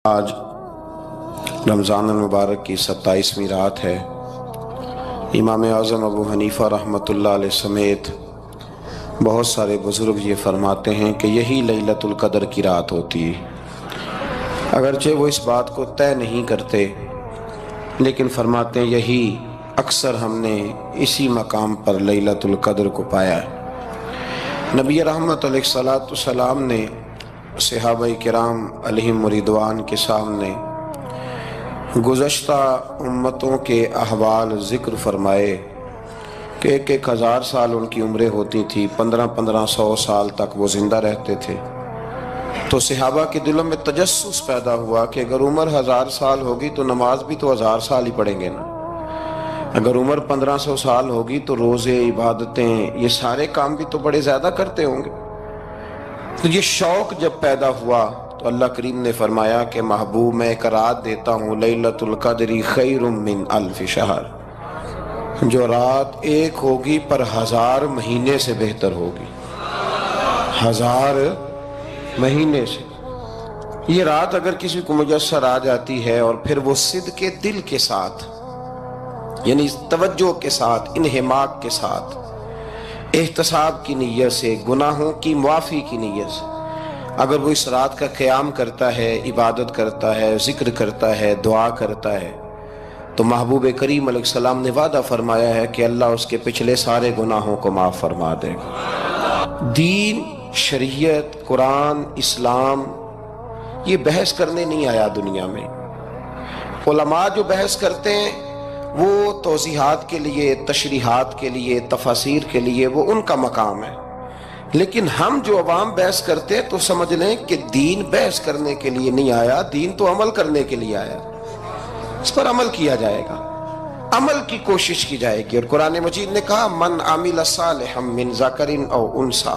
آج رمضان المبارک کی 27ویں رات ہے۔ امام اعظم ابو حنیفہ رحمۃ اللہ علیہ سمیت بہت سارے بزرگ یہ فرماتے ہیں کہ یہی لیلۃ القدر کی رات ہوتی ہے۔ اگرچہ وہ اس بات کو طے نہیں کرتے، لیکن فرماتے ہیں یہی اکثر ہم نے اسی مقام پر لیلۃ القدر کو پایا ہے۔ نبی رحمت علیہ الصلوۃ والسلام نے صحابہ کرام علیہم رضوان کے سامنے گزشتہ امتوں کے احوال ذکر فرمائے کہ ایک ہزار سال ان کی عمریں ہوتی تھی، 1500 سال تک وہ زندہ رہتے تھے۔ تو صحابہ کے دلوں میں تجسس پیدا ہوا کہ اگر عمر 1000 سال ہوگی تو نماز بھی تو 1000 سال ہی پڑھیں گے نا، اگر عمر 1500 سال ہوگی تو روزے، عبادتیں، یہ سارے کام بھی تو بڑے زیادہ کرتے ہوں گے۔ تو یہ شوق جب پیدا ہوا تو اللہ کریم نے فرمایا کہ محبوب میں ایک رات دیتا ہوں، لیلۃ القدر خیر من الف شہر، جو رات ایک ہوگی پر 1000 مہینے سے بہتر ہوگی، 1000 مہینے سے۔ یہ رات اگر کسی کو میسر آ جاتی ہے اور پھر وہ صدق دل کے ساتھ، یعنی توجہ کے ساتھ، انہماک کے ساتھ، احتساب کی نیت سے، گناہوں کی معافی کی نیت سے اگر وہ اس رات کا قیام کرتا ہے، عبادت کرتا ہے، ذکر کرتا ہے، دعا کرتا ہے، تو محبوب کریم علیہ السلام نے وعدہ فرمایا ہے کہ اللہ اس کے پچھلے سارے گناہوں کو معاف فرما دے گا۔ دین، شریعت، قرآن، اسلام یہ بحث کرنے نہیں آیا دنیا میں۔ علماء جو بحث کرتے ہیں وہ توضیحات کے لیے، تشریحات کے لیے، تفاسیر کے لیے، وہ ان کا مقام ہے، لیکن ہم جو عوام بحث کرتے ہیں تو سمجھ لیں کہ دین بحث کرنے کے لیے نہیں آیا، دین تو عمل کرنے کے لیے آیا، اس پر عمل کیا جائے گا، عمل کی کوشش کی جائے گی۔ اور قرآن مجید نے کہا من عمل صالحا من ذکر او انثی،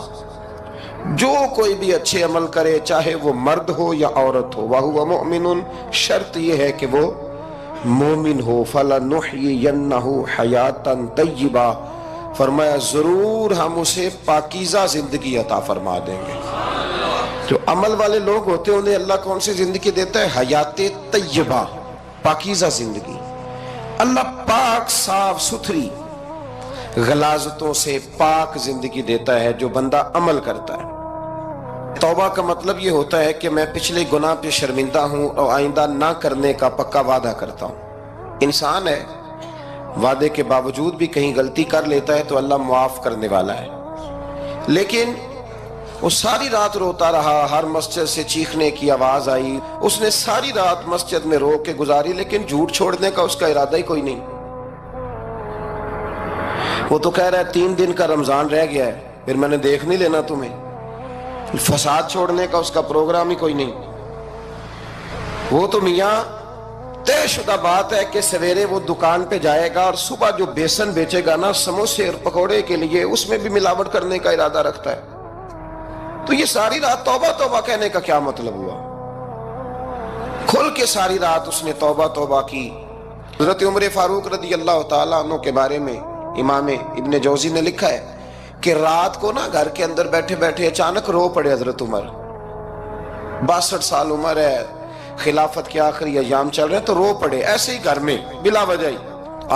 جو کوئی بھی اچھے عمل کرے چاہے وہ مرد ہو یا عورت ہو، وَهُوَ مُؤْمِنٌ، شرط یہ ہے کہ وہ مومن ہو، فَلَنُحْيِيَنَّهُ حَيَاةً طَيِّبَةً، فرمایا ضرور ہم اسے پاکیزہ زندگی عطا فرما دیں گے۔ جو عمل والے لوگ ہوتے ہیں انہیں اللہ کون سی زندگی دیتا ہے؟ حیات طیبہ، پاکیزہ زندگی۔ اللہ پاک، صاف ستھری، غلاظتوں سے پاک زندگی دیتا ہے جو بندہ عمل کرتا ہے۔ توبہ کا مطلب یہ ہوتا ہے کہ میں پچھلے گناہ پہ شرمندہ ہوں اور آئندہ نہ کرنے کا پکا وعدہ کرتا ہوں۔ انسان ہے، وعدے کے باوجود بھی کہیں غلطی کر لیتا ہے تو اللہ معاف کرنے والا ہے، لیکن وہ ساری رات روتا رہا، ہر مسجد سے چیخنے کی آواز آئی، اس نے ساری رات مسجد میں رو کے گزاری، لیکن جھوٹ چھوڑنے کا اس کا ارادہ ہی کوئی نہیں۔ وہ تو کہہ رہا ہے 3 دن کا رمضان رہ گیا ہے، پھر میں نے دیکھ نہیں لینا تمہیں۔ فساد چھوڑنے کا اس کا پروگرام ہی کوئی نہیں۔ وہ تو میاں طے شدہ بات ہے کہ سویرے وہ دکان پہ جائے گا اور صبح جو بیسن بیچے گا نا سموسے اور پکوڑے کے لیے، اس میں بھی ملاوٹ کرنے کا ارادہ رکھتا ہے۔ تو یہ ساری رات توبہ توبہ کہنے کا کیا مطلب ہوا؟ کھل کے ساری رات اس نے توبہ توبہ کی۔ حضرت عمر فاروق رضی اللہ تعالیٰ عنہ کے بارے میں امام ابن جوزی نے لکھا ہے کہ رات کو نا گھر کے اندر بیٹھے بیٹھے اچانک رو پڑے حضرت عمر، 62 سال عمر ہے، خلافت کے آخری ایام چل رہے ہیں، تو رو پڑے ایسے ہی گھر میں بلا وجہ ہی۔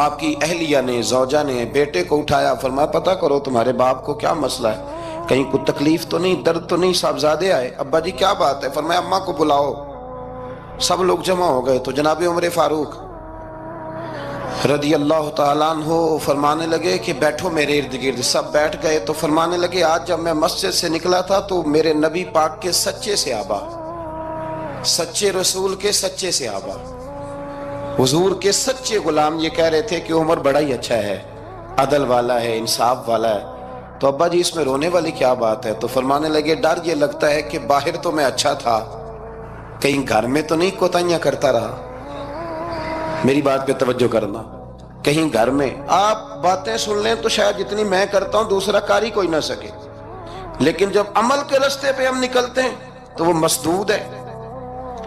آپ کی اہلیہ نے، زوجہ نے بیٹے کو اٹھایا، فرمایا پتہ کرو تمہارے باپ کو کیا مسئلہ ہے، کہیں کوئی تکلیف تو نہیں، درد تو نہیں، صاحبزادے آئے، ابا جی کیا بات ہے؟ فرمایا اماں کو بلاؤ۔ سب لوگ جمع ہو گئے تو جناب عمر فاروق رضی اللہ تعالیٰ عنہ فرمانے لگے کہ بیٹھو میرے ارد گرد۔ سب بیٹھ گئے تو فرمانے لگے آج جب میں مسجد سے نکلا تھا تو میرے نبی پاک کے سچے صحابہ، سچے رسول کے سچے صحابہ، حضور کے سچے غلام یہ کہہ رہے تھے کہ عمر بڑا ہی اچھا ہے، عدل والا ہے، انصاف والا ہے۔ تو ابا جی اس میں رونے والی کیا بات ہے؟ تو فرمانے لگے ڈر یہ لگتا ہے کہ باہر تو میں اچھا تھا، کہیں گھر میں تو نہیں کوتاہیاں کرتا رہا۔ میری بات پہ توجہ کرنا، کہیں گھر میں آپ باتیں سن لیں تو شاید جتنی میں کرتا ہوں دوسرا کاری کوئی نہ سکے، لیکن جب عمل کے راستے پہ ہم نکلتے ہیں تو وہ مسدود ہے،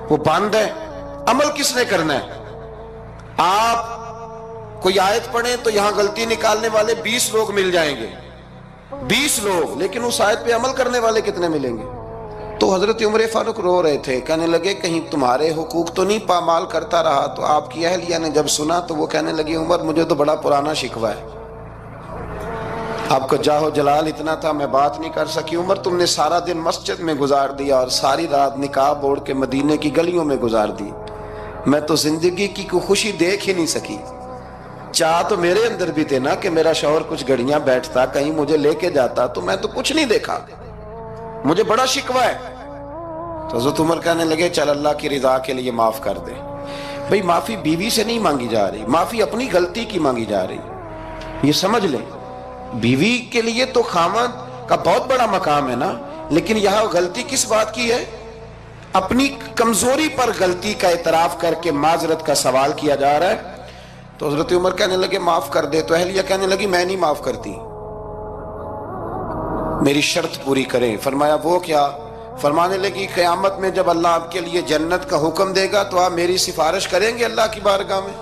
وہ بند ہے۔ عمل کس نے کرنا ہے؟ آپ کوئی آیت پڑھیں تو یہاں غلطی نکالنے والے 20 لوگ مل جائیں گے، 20 لوگ، لیکن اس آیت پہ عمل کرنے والے کتنے ملیں گے؟ تو حضرت عمر فاروق رو رہے تھے، کہنے لگے کہیں تمہارے حقوق تو نہیں پامال کرتا رہا؟ تو آپ کی اہلیہ نے جب سنا تو وہ کہنے لگی عمر مجھے تو بڑا پرانا شکوہ ہے، آپ کو جاہ و جلال اتنا تھا میں بات نہیں کر سکی۔ عمر تم نے سارا دن مسجد میں گزار دیا اور ساری رات نقاب اوڑھ کے مدینے کی گلیوں میں گزار دی، میں تو زندگی کی کوئی خوشی دیکھ ہی نہیں سکی۔ چاہ تو میرے اندر بھی تھے نا کہ میرا شوہر کچھ گھڑیاں بیٹھتا، کہیں مجھے لے کے جاتا، تو میں تو کچھ نہیں دیکھا، مجھے بڑا شکوہ ہے۔ تو حضرت عمر کہنے لگے چل اللہ کی رضا کے لیے معاف کر دے۔ بھئی معافی بیوی سے نہیں مانگی جا رہی، معافی اپنی غلطی کی مانگی جا رہی، یہ سمجھ لیں۔ بیوی کے لیے تو خامد کا بہت بڑا مقام ہے نا، لیکن یہاں غلطی کس بات کی ہے؟ اپنی کمزوری پر غلطی کا اعتراف کر کے معذرت کا سوال کیا جا رہا ہے۔ تو حضرت عمر کہنے لگے معاف کر دے، تو اہلیہ کہنے لگی میں نہیں معاف کرتی، میری شرط پوری کریں۔ فرمایا وہ کیا؟ فرمانے لگی قیامت میں جب اللہ آپ کے لیے جنت کا حکم دے گا تو آپ میری سفارش کریں گے اللہ کی بارگاہ میں؟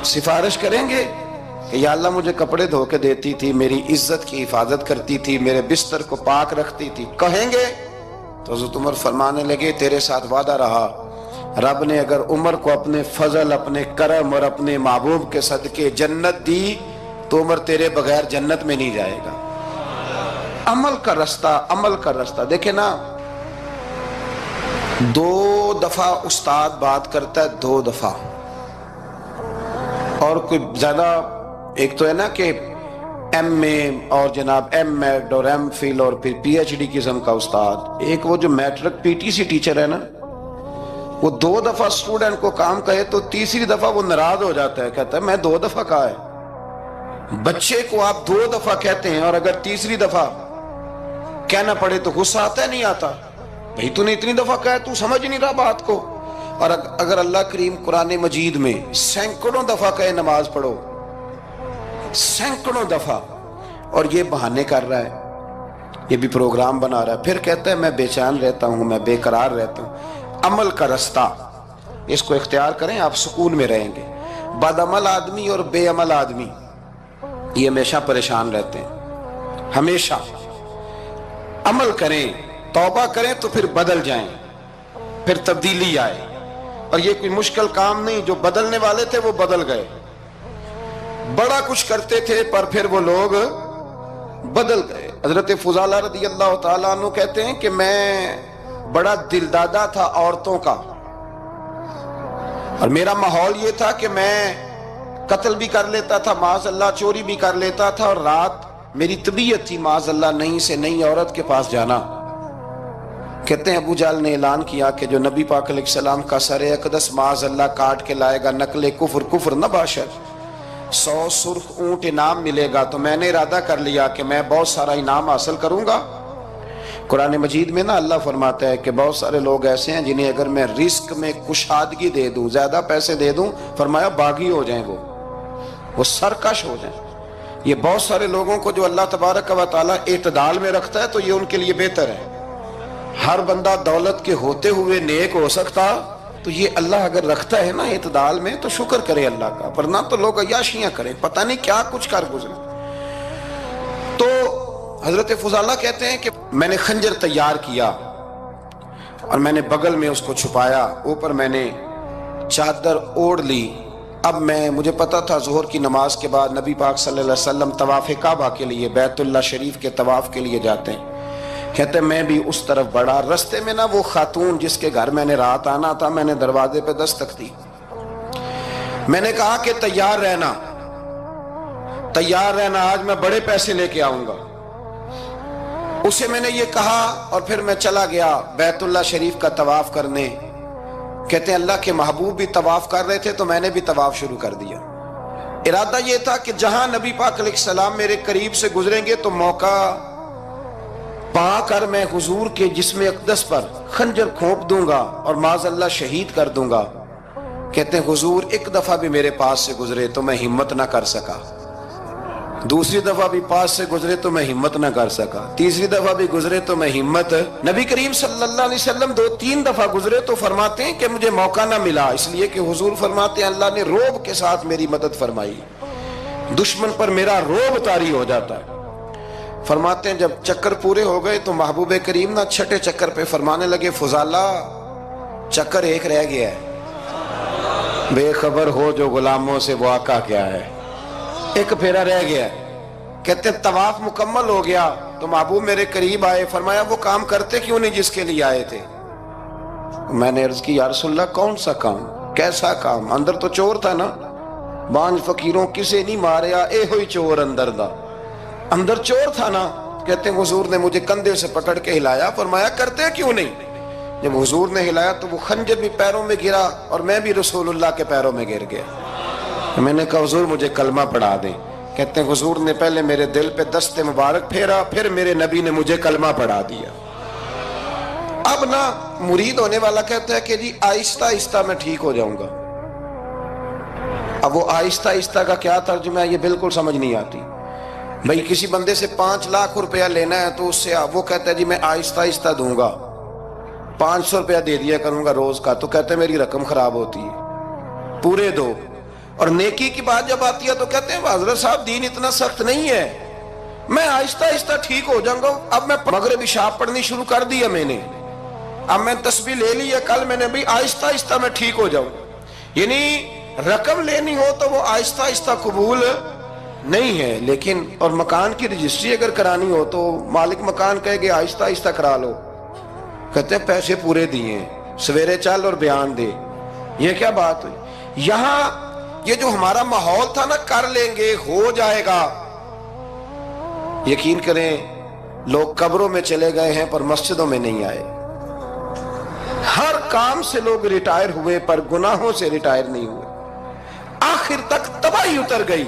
سفارش کریں گے کہ یا اللہ مجھے کپڑے دھو کے دیتی تھی، میری عزت کی حفاظت کرتی تھی، میرے بستر کو پاک رکھتی تھی، کہیں گے؟ تو حضرت عمر فرمانے لگے تیرے ساتھ وعدہ رہا، رب نے اگر عمر کو اپنے فضل، اپنے کرم اور اپنے محبوب کے صدقے جنت دی تو عمر تیرے بغیر جنت میں نہیں جائے گا۔ عمل کا رستہ، عمل کا رستہ دیکھیں نا، 2 دفعہ استاد بات کرتا ہے، 2 دفعہ، اور کوئی زیادہ، ایک تو ہے نا کہ ایم اے اور جناب ایم ایڈ اور ایم فل اور پھر پی ایچ ڈی قسم کا استاد، ایک وہ جو matric P T C teacher ہے نا، وہ 2 دفعہ اسٹوڈنٹ کو کام کہے تو تیسری دفعہ وہ ناراض ہو جاتا ہے، کہتا ہے میں 2 دفعہ کہا ہے۔ بچے کو آپ 2 دفعہ کہتے ہیں اور اگر تیسری دفعہ کہنا پڑے تو غصہ آتا ہے نہیں آتا؟ بھئی تو نے اتنی دفعہ کہا ہے، تو سمجھ نہیں رہا بات کو۔ اور اگر اللہ کریم قرآن مجید میں سینکڑوں دفعہ کہے نماز پڑھو، سینکڑوں دفعہ، اور یہ بہانے کر رہا ہے، یہ بھی پروگرام بنا رہا ہے، پھر کہتا ہے میں بے چین رہتا ہوں، میں بے قرار رہتا ہوں۔ عمل کا رستہ اس کو اختیار کریں، آپ سکون میں رہیں گے۔ بد عمل آدمی اور بے عمل آدمی یہ ہمیشہ پریشان رہتے ہیں، ہمیشہ۔ عمل کریں، توبہ کریں تو پھر بدل جائیں، پھر تبدیلی آئے، اور یہ کوئی مشکل کام نہیں، جو بدلنے والے تھے وہ بدل گئے، بڑا کچھ کرتے تھے پر پھر وہ لوگ بدل گئے۔ حضرت فضالہ رضی اللہ تعالیٰ عنہ کہتے ہیں کہ میں بڑا دلدادہ تھا عورتوں کا، اور میرا ماحول یہ تھا کہ میں قتل بھی کر لیتا تھا، معاذ اللہ چوری بھی کر لیتا تھا، اور رات میری طبیعت تھی معاذ اللہ نئی سے نئی عورت کے پاس جانا۔ کہتے ہیں ابو جہل نے اعلان کیا کہ جو نبی پاک علیہ السلام کا سر اقدس معاذ اللہ کاٹ کے لائے گا، نقل کفر، کفر نہ باشد، 100 سرخ اونٹ انعام ملے گا۔ تو میں نے ارادہ کر لیا کہ میں بہت سارا انعام حاصل کروں گا۔ قرآن مجید میں نا اللہ فرماتا ہے کہ بہت سارے لوگ ایسے ہیں جنہیں اگر میں رزق میں کشادگی دے دوں، زیادہ پیسے دے دوں، فرمایا باغی ہو جائیں، وہ سرکش ہو جائیں۔ یہ بہت سارے لوگوں کو جو اللہ تبارک و تعالیٰ اعتدال میں رکھتا ہے تو یہ ان کے لیے بہتر ہے۔ ہر بندہ دولت کے ہوتے ہوئے نیک ہو سکتا، تو یہ اللہ اگر رکھتا ہے نا اعتدال میں تو شکر کرے اللہ کا، ورنہ تو لوگ عیاشیاں کریں، پتہ نہیں کیا کچھ کر گزرے۔ تو حضرت فضالہ کہتے ہیں کہ میں نے خنجر تیار کیا اور میں نے بغل میں اس کو چھپایا، اوپر میں نے چادر اوڑھ لی۔ اب مجھے پتا تھا ظہر کی نماز کے بعد نبی پاک صلی اللہ علیہ وسلم طواف کعبہ کے لیے، بیت اللہ شریف کے طواف کے لیے جاتے ہیں۔ کہتے ہیں میں بھی اس طرف بڑھا، رستے میں نا وہ خاتون جس کے گھر میں نے رات آنا تھا، میں نے دروازے پہ دستک دی، میں نے کہا کہ تیار رہنا، تیار رہنا، آج میں بڑے پیسے لے کے آؤں گا۔ اسے میں نے یہ کہا اور پھر میں چلا گیا بیت اللہ شریف کا طواف کرنے۔ کہتے ہیں اللہ کے محبوب بھی طواف کر رہے تھے تو میں نے بھی طواف شروع کر دیا۔ ارادہ یہ تھا کہ جہاں نبی پاک علیہ السلام میرے قریب سے گزریں گے تو موقع پا کر میں حضور کے جسم اقدس پر خنجر کھونپ دوں گا اور معاذ اللہ شہید کر دوں گا۔ کہتے ہیں حضور ایک دفعہ بھی میرے پاس سے گزرے تو میں ہمت نہ کر سکا، دوسری دفعہ بھی پاس سے گزرے تو میں ہمت نہ کر سکا، تیسری دفعہ بھی گزرے تو میں ہمت، نبی کریم صلی اللہ علیہ وسلم 2-3 دفعہ گزرے تو فرماتے ہیں کہ مجھے موقع نہ ملا، اس لیے کہ حضور فرماتے ہیں اللہ نے روب کے ساتھ میری مدد فرمائی، دشمن پر میرا روب طاری ہو جاتا ہے۔ فرماتے ہیں جب چکر پورے ہو گئے تو محبوب کریم نا چھٹے چکر پہ فرمانے لگے فضالہ چکر ایک رہ گیا ہے، بے خبر ہو جو غلاموں سے وہ آقا کیا ہے، ایک پھیرا رہ گیا ہے۔ کہتے ہیں طواف مکمل ہو گیا تو محبوب میرے قریب آئے، فرمایا وہ کام کرتے کیوں نہیں جس کے لیے آئے تھے؟ میں نے عرض کی یا رسول اللہ کون سا کام، کیسا کام؟ اندر تو چور تھا نا، بانج فقیروں کسے نہیں ماریا، اے ہوئی چور اندر دا، اندر چور تھا نا۔ کہتے ہیں حضور نے مجھے کندھے سے پکڑ کے ہلایا، فرمایا کرتے کیوں نہیں؟ جب حضور نے ہلایا تو وہ خنجر بھی پیروں میں گرا اور میں بھی رسول اللہ کے پیروں میں گر گیا۔ میں نے کہا حضور مجھے کلمہ پڑھا دیں۔ کہتے ہیں حضور نے پہلے میرے دل پہ دست مبارک پھیرا، پھر میرے نبی نے مجھے کلمہ پڑھا دیا۔ اب نا مرید ہونے والا کہتا ہے کہ جی آہستہ آہستہ میں ٹھیک ہو جاؤں گا۔ اب وہ آہستہ آہستہ کا کیا ترجمہ ہے یہ بالکل سمجھ نہیں آتی۔ بھئی کسی بندے سے 5 لاکھ روپیہ لینا ہے تو اس سے وہ کہتا ہے جی میں آہستہ آہستہ دوں گا، 500 روپیہ دے دیا کروں گا روز کا، تو کہتے ہیں میری رقم خراب ہوتی ہے، پورے دو۔ اور نیکی کی بات جب آتی ہے تو کہتے ہیں حضرت صاحب دین اتنا سخت نہیں ہے، میں آہستہ آہستہ ٹھیک ہو جاؤں گا۔ اب میں مغرب عشاء پڑھنی شروع کر دیا میں نے، اب میں تسبیح لے لی ہے، کل میں نے بھی آہستہ آہستہ میں ٹھیک ہو جاؤں۔ یعنی رقم لینی ہو تو وہ آہستہ آہستہ قبول نہیں ہے، لیکن اور مکان کی رجسٹری اگر کرانی ہو تو مالک مکان کہے گے آہستہ آہستہ کرا لو، کہتے ہیں پیسے پورے دیے، سویرے چل اور بیان دے۔ یہ کیا بات ہوئی؟ یہاں یہ جو ہمارا ماحول تھا نا کر لیں گے ہو جائے گا، یقین کریں لوگ قبروں میں چلے گئے ہیں پر مسجدوں میں نہیں آئے۔ ہر کام سے لوگ ریٹائر ہوئے پر گناہوں سے ریٹائر نہیں ہوئے، آخر تک تباہی اتر گئی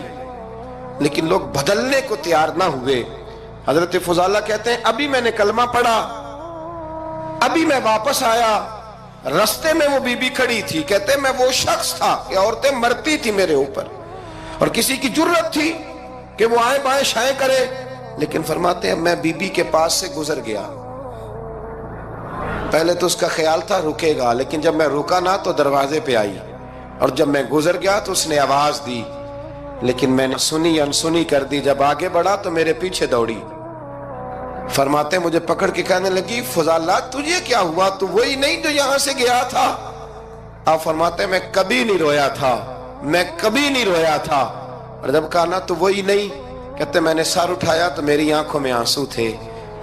لیکن لوگ بدلنے کو تیار نہ ہوئے۔ حضرت فضالہ کہتے ہیں ابھی میں نے کلمہ پڑھا، ابھی میں واپس آیا، رستے میں وہ بی بی کھڑی تھی، کہتے ہیں میں وہ شخص تھا کہ عورتیں مرتی تھی میرے اوپر اور کسی کی جرت تھی کہ وہ آئیں بائیں شائیں کرے، لیکن فرماتے ہیں میں بی بی کے پاس سے گزر گیا۔ پہلے تو اس کا خیال تھا رکے گا، لیکن جب میں رکا نہ تو دروازے پہ آئی، اور جب میں گزر گیا تو اس نے آواز دی، لیکن میں نے سنی انسنی کر دی۔ جب آگے بڑھا تو میرے پیچھے دوڑی، فرماتے مجھے پکڑ کے کہنے لگی فضالہ تجھے کیا ہوا، تو وہی نہیں جو یہاں سے گیا تھا؟ آپ فرماتے میں کبھی نہیں رویا تھا، میں کبھی نہیں رویا تھا۔ اور جب کہا نا تو وہی نہیں، کہتے میں نے سر اٹھایا تو میری آنکھوں میں آنسو تھے۔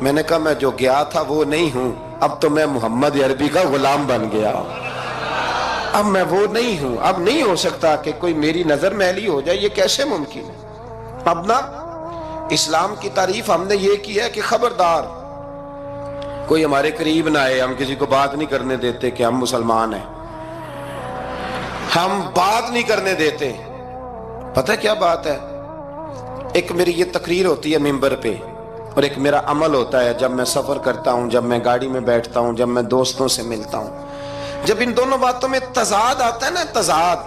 میں نے کہا میں جو گیا تھا وہ نہیں ہوں، اب تو میں محمد عربی کا غلام بن گیا، اب میں وہ نہیں ہوں، اب نہیں ہو سکتا کہ کوئی میری نظر میلی ہو جائے، یہ کیسے ممکن ہے؟ اب نا اسلام کی تعریف ہم نے یہ کی ہے کہ خبردار کوئی ہمارے قریب نہ آئے، ہم کسی کو بات نہیں کرنے دیتے کہ ہم مسلمان ہیں، ہم بات نہیں کرنے دیتے۔ پتہ کیا بات ہے؟ ایک میری یہ تقریر ہوتی ہے ممبر پہ، اور ایک میرا عمل ہوتا ہے جب میں سفر کرتا ہوں، جب میں گاڑی میں بیٹھتا ہوں، جب میں دوستوں سے ملتا ہوں۔ جب ان دونوں باتوں میں تضاد آتا ہے نا، تضاد،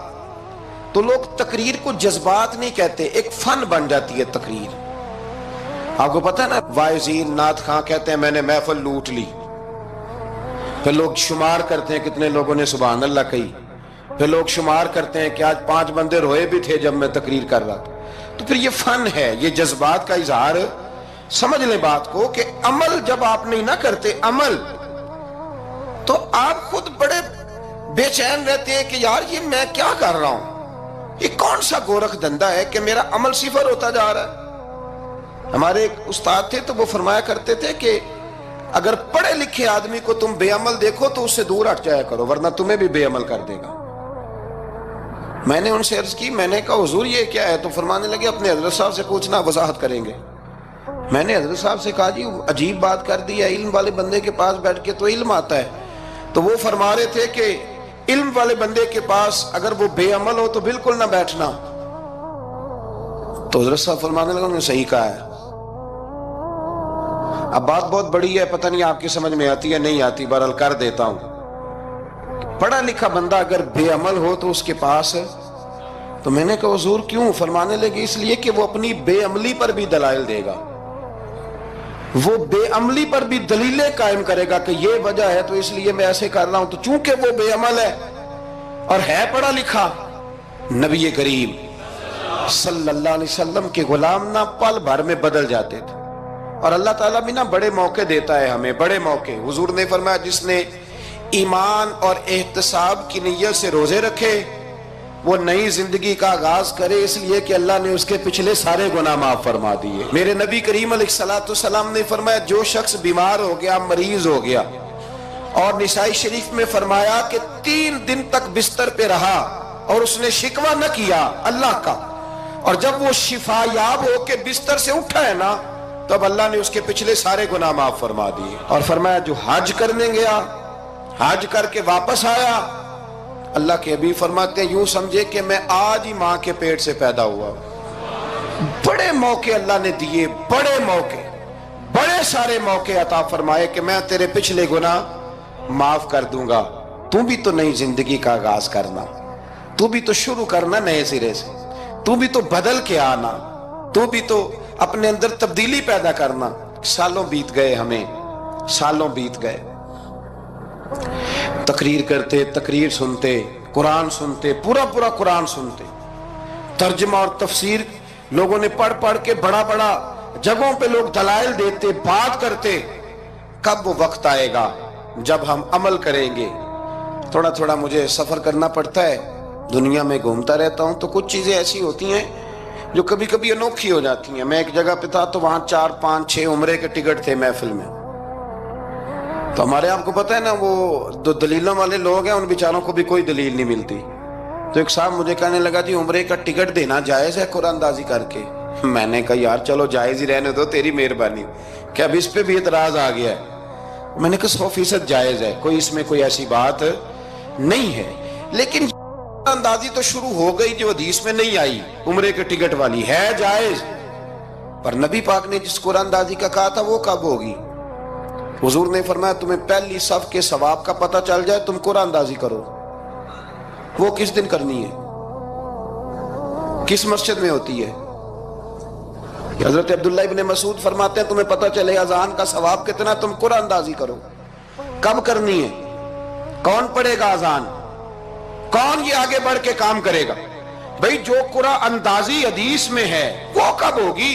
تو لوگ تقریر کو جذبات نہیں کہتے، ایک فن بن جاتی ہے تقریر۔ آپ کو پتہ ہے نا وائزین نعت خواں کہتے ہیں میں نے محفل لوٹ لی، پھر لوگ شمار کرتے ہیں کتنے لوگوں نے سبحان اللہ کہی، پھر لوگ شمار کرتے ہیں کہ آج 5 بندے روئے بھی تھے جب میں تقریر کر رہا تھا۔ تو پھر یہ فن ہے، یہ جذبات کا اظہار۔ سمجھ لیں بات کو کہ عمل جب آپ نہیں نہ کرتے عمل، تو آپ خود بڑے بے چین رہتے ہیں کہ یار یہ میں کیا کر رہا ہوں، یہ کون سا گورکھ دھندا ہے کہ میرا عمل صفر ہوتا جا رہا ہے۔ ہمارے ایک استاد تھے تو وہ فرمایا کرتے تھے کہ اگر پڑھے لکھے آدمی کو تم بے عمل دیکھو تو اس سے دور ہٹ جایا کرو ورنہ تمہیں بھی بے عمل کر دے گا۔ میں نے ان سے عرض کی، میں نے کہا حضور یہ کیا ہے؟ تو فرمانے لگے اپنے حضرت صاحب سے پوچھنا، وضاحت کریں گے۔ میں نے حضرت صاحب سے کہا جی عجیب بات کر دی ہے، علم والے بندے کے پاس بیٹھ کے تو علم آتا ہے۔ تو وہ فرما رہے تھے کہ علم والے بندے کے پاس اگر وہ بے عمل ہو تو بالکل نہ بیٹھنا۔ تو حضرت صاحب فرمانے لگے انہوں نے صحیح کہا ہے۔ اب بات بہت بڑی ہے، پتہ نہیں آپ کی سمجھ میں آتی ہے نہیں آتی، بہرحال کر دیتا ہوں۔ پڑھا لکھا بندہ اگر بے عمل ہو تو اس کے پاس، تو میں نے کہا حضور کیوں؟ فرمانے لگے اس لیے کہ وہ اپنی بے عملی پر بھی دلائل دے گا، وہ بے عملی پر بھی دلیلیں قائم کرے گا کہ یہ وجہ ہے تو اس لیے میں ایسے کر رہا ہوں۔ تو چونکہ وہ بے عمل ہے اور ہے پڑھا لکھا، نبی کریم صلی اللہ علیہ وسلم کے غلام نہ پل بھر میں بدل جاتے تھے۔ اور اللہ تعالیٰ بھی نا بڑے موقع دیتا ہے ہمیں، بڑے موقع۔ حضور نے فرمایا جس نے ایمان اور احتساب کی نیت سے روزے رکھے وہ نئی زندگی کا آغاز کرے، اس لیے کہ اللہ نے اس کے پچھلے سارے گناہ معاف فرما دیے۔ میرے نبی کریم علیہ السلام نے فرمایا جو شخص بیمار ہو گیا، مریض ہو گیا، اور نسائی شریف میں فرمایا کہ 3 دن تک بستر پہ رہا اور اس نے شکوہ نہ کیا اللہ کا، اور جب وہ شفا یاب ہو کے بستر سے اٹھا ہے نا، تب اللہ نے اس کے پچھلے سارے گناہ معاف فرما دیے۔ اور فرمایا جو حج کرنے گیا، حج کر کے واپس آیا، اللہ کے حبیب فرماتے ہیں یوں سمجھے کہ میں آج ہی ماں کے پیٹ سے پیدا ہوا۔ بڑے موقع اللہ نے دیے، بڑے موقع، بڑے سارے موقع عطا فرمائے کہ میں تیرے پچھلے گناہ معاف کر دوں گا، تو بھی تو نئی زندگی کا آغاز کرنا، تو بھی تو شروع کرنا نئے سرے سے، تو بھی تو بدل کے آنا، تو بھی تو اپنے اندر تبدیلی پیدا کرنا۔ سالوں بیت گئے، ہمیں سالوں بیت گئے، تقریر کرتے، تقریر سنتے، قرآن سنتے، پورا قرآن سنتے، ترجمہ اور تفسیر لوگوں نے پڑھ پڑھ کے بڑا جگہوں پہ لوگ دلائل دیتے، بات کرتے۔ کب وہ وقت آئے گا جب ہم عمل کریں گے؟ تھوڑا مجھے سفر کرنا پڑتا ہے، دنیا میں گھومتا رہتا ہوں، تو کچھ چیزیں ایسی ہوتی ہیں جو کبھی کبھی انوکھی ہو جاتی ہیں۔ میں ایک جگہ پہ تھا تو وہاں 4 5 6 عمرے کے ٹکٹ تھے محفل میں، تو ہمارے آپ کو پتہ ہے نا وہ جو دلیلوں والے لوگ ہیں ان بیچاروں کو بھی کوئی دلیل نہیں ملتی۔ تو ایک صاحب مجھے کہنے لگا جی عمرے کا ٹکٹ دینا جائز ہے قرآن اندازی کر کے؟ میں نے کہا یار چلو جائز ہی رہنے دو، تیری مہربانی، کہ اب اس پہ بھی اعتراض آ گیا ہے۔ میں نے کہا 100% جائز ہے، کوئی اس میں کوئی ایسی بات نہیں ہے، لیکن اندازی تو شروع ہو گئی جو حدیث میں نہیں آئی، عمرے کے ٹکٹ والی ہے جائز، پر نبی پاک نے جس قرآن اندازی کا کہا تھا وہ کب ہوگی؟ حضور نے فرمایا تمہیں پہلی صف کے ثواب کا پتہ چل جائے تم قرآن اندازی کرو، وہ کس دن کرنی ہے، کس مسجد میں ہوتی ہے؟ حضرت عبداللہ ابن مسعود فرماتے ہیں تمہیں پتہ چلے اذان کا ثواب کتنا، تم قرآن اندازی کرو۔ کب کرنی ہے؟ کون پڑھے گا اذان؟ کون یہ آگے بڑھ کے کام کرے گا؟ بھئی جو قرآن اندازی حدیث میں ہے وہ کب ہوگی؟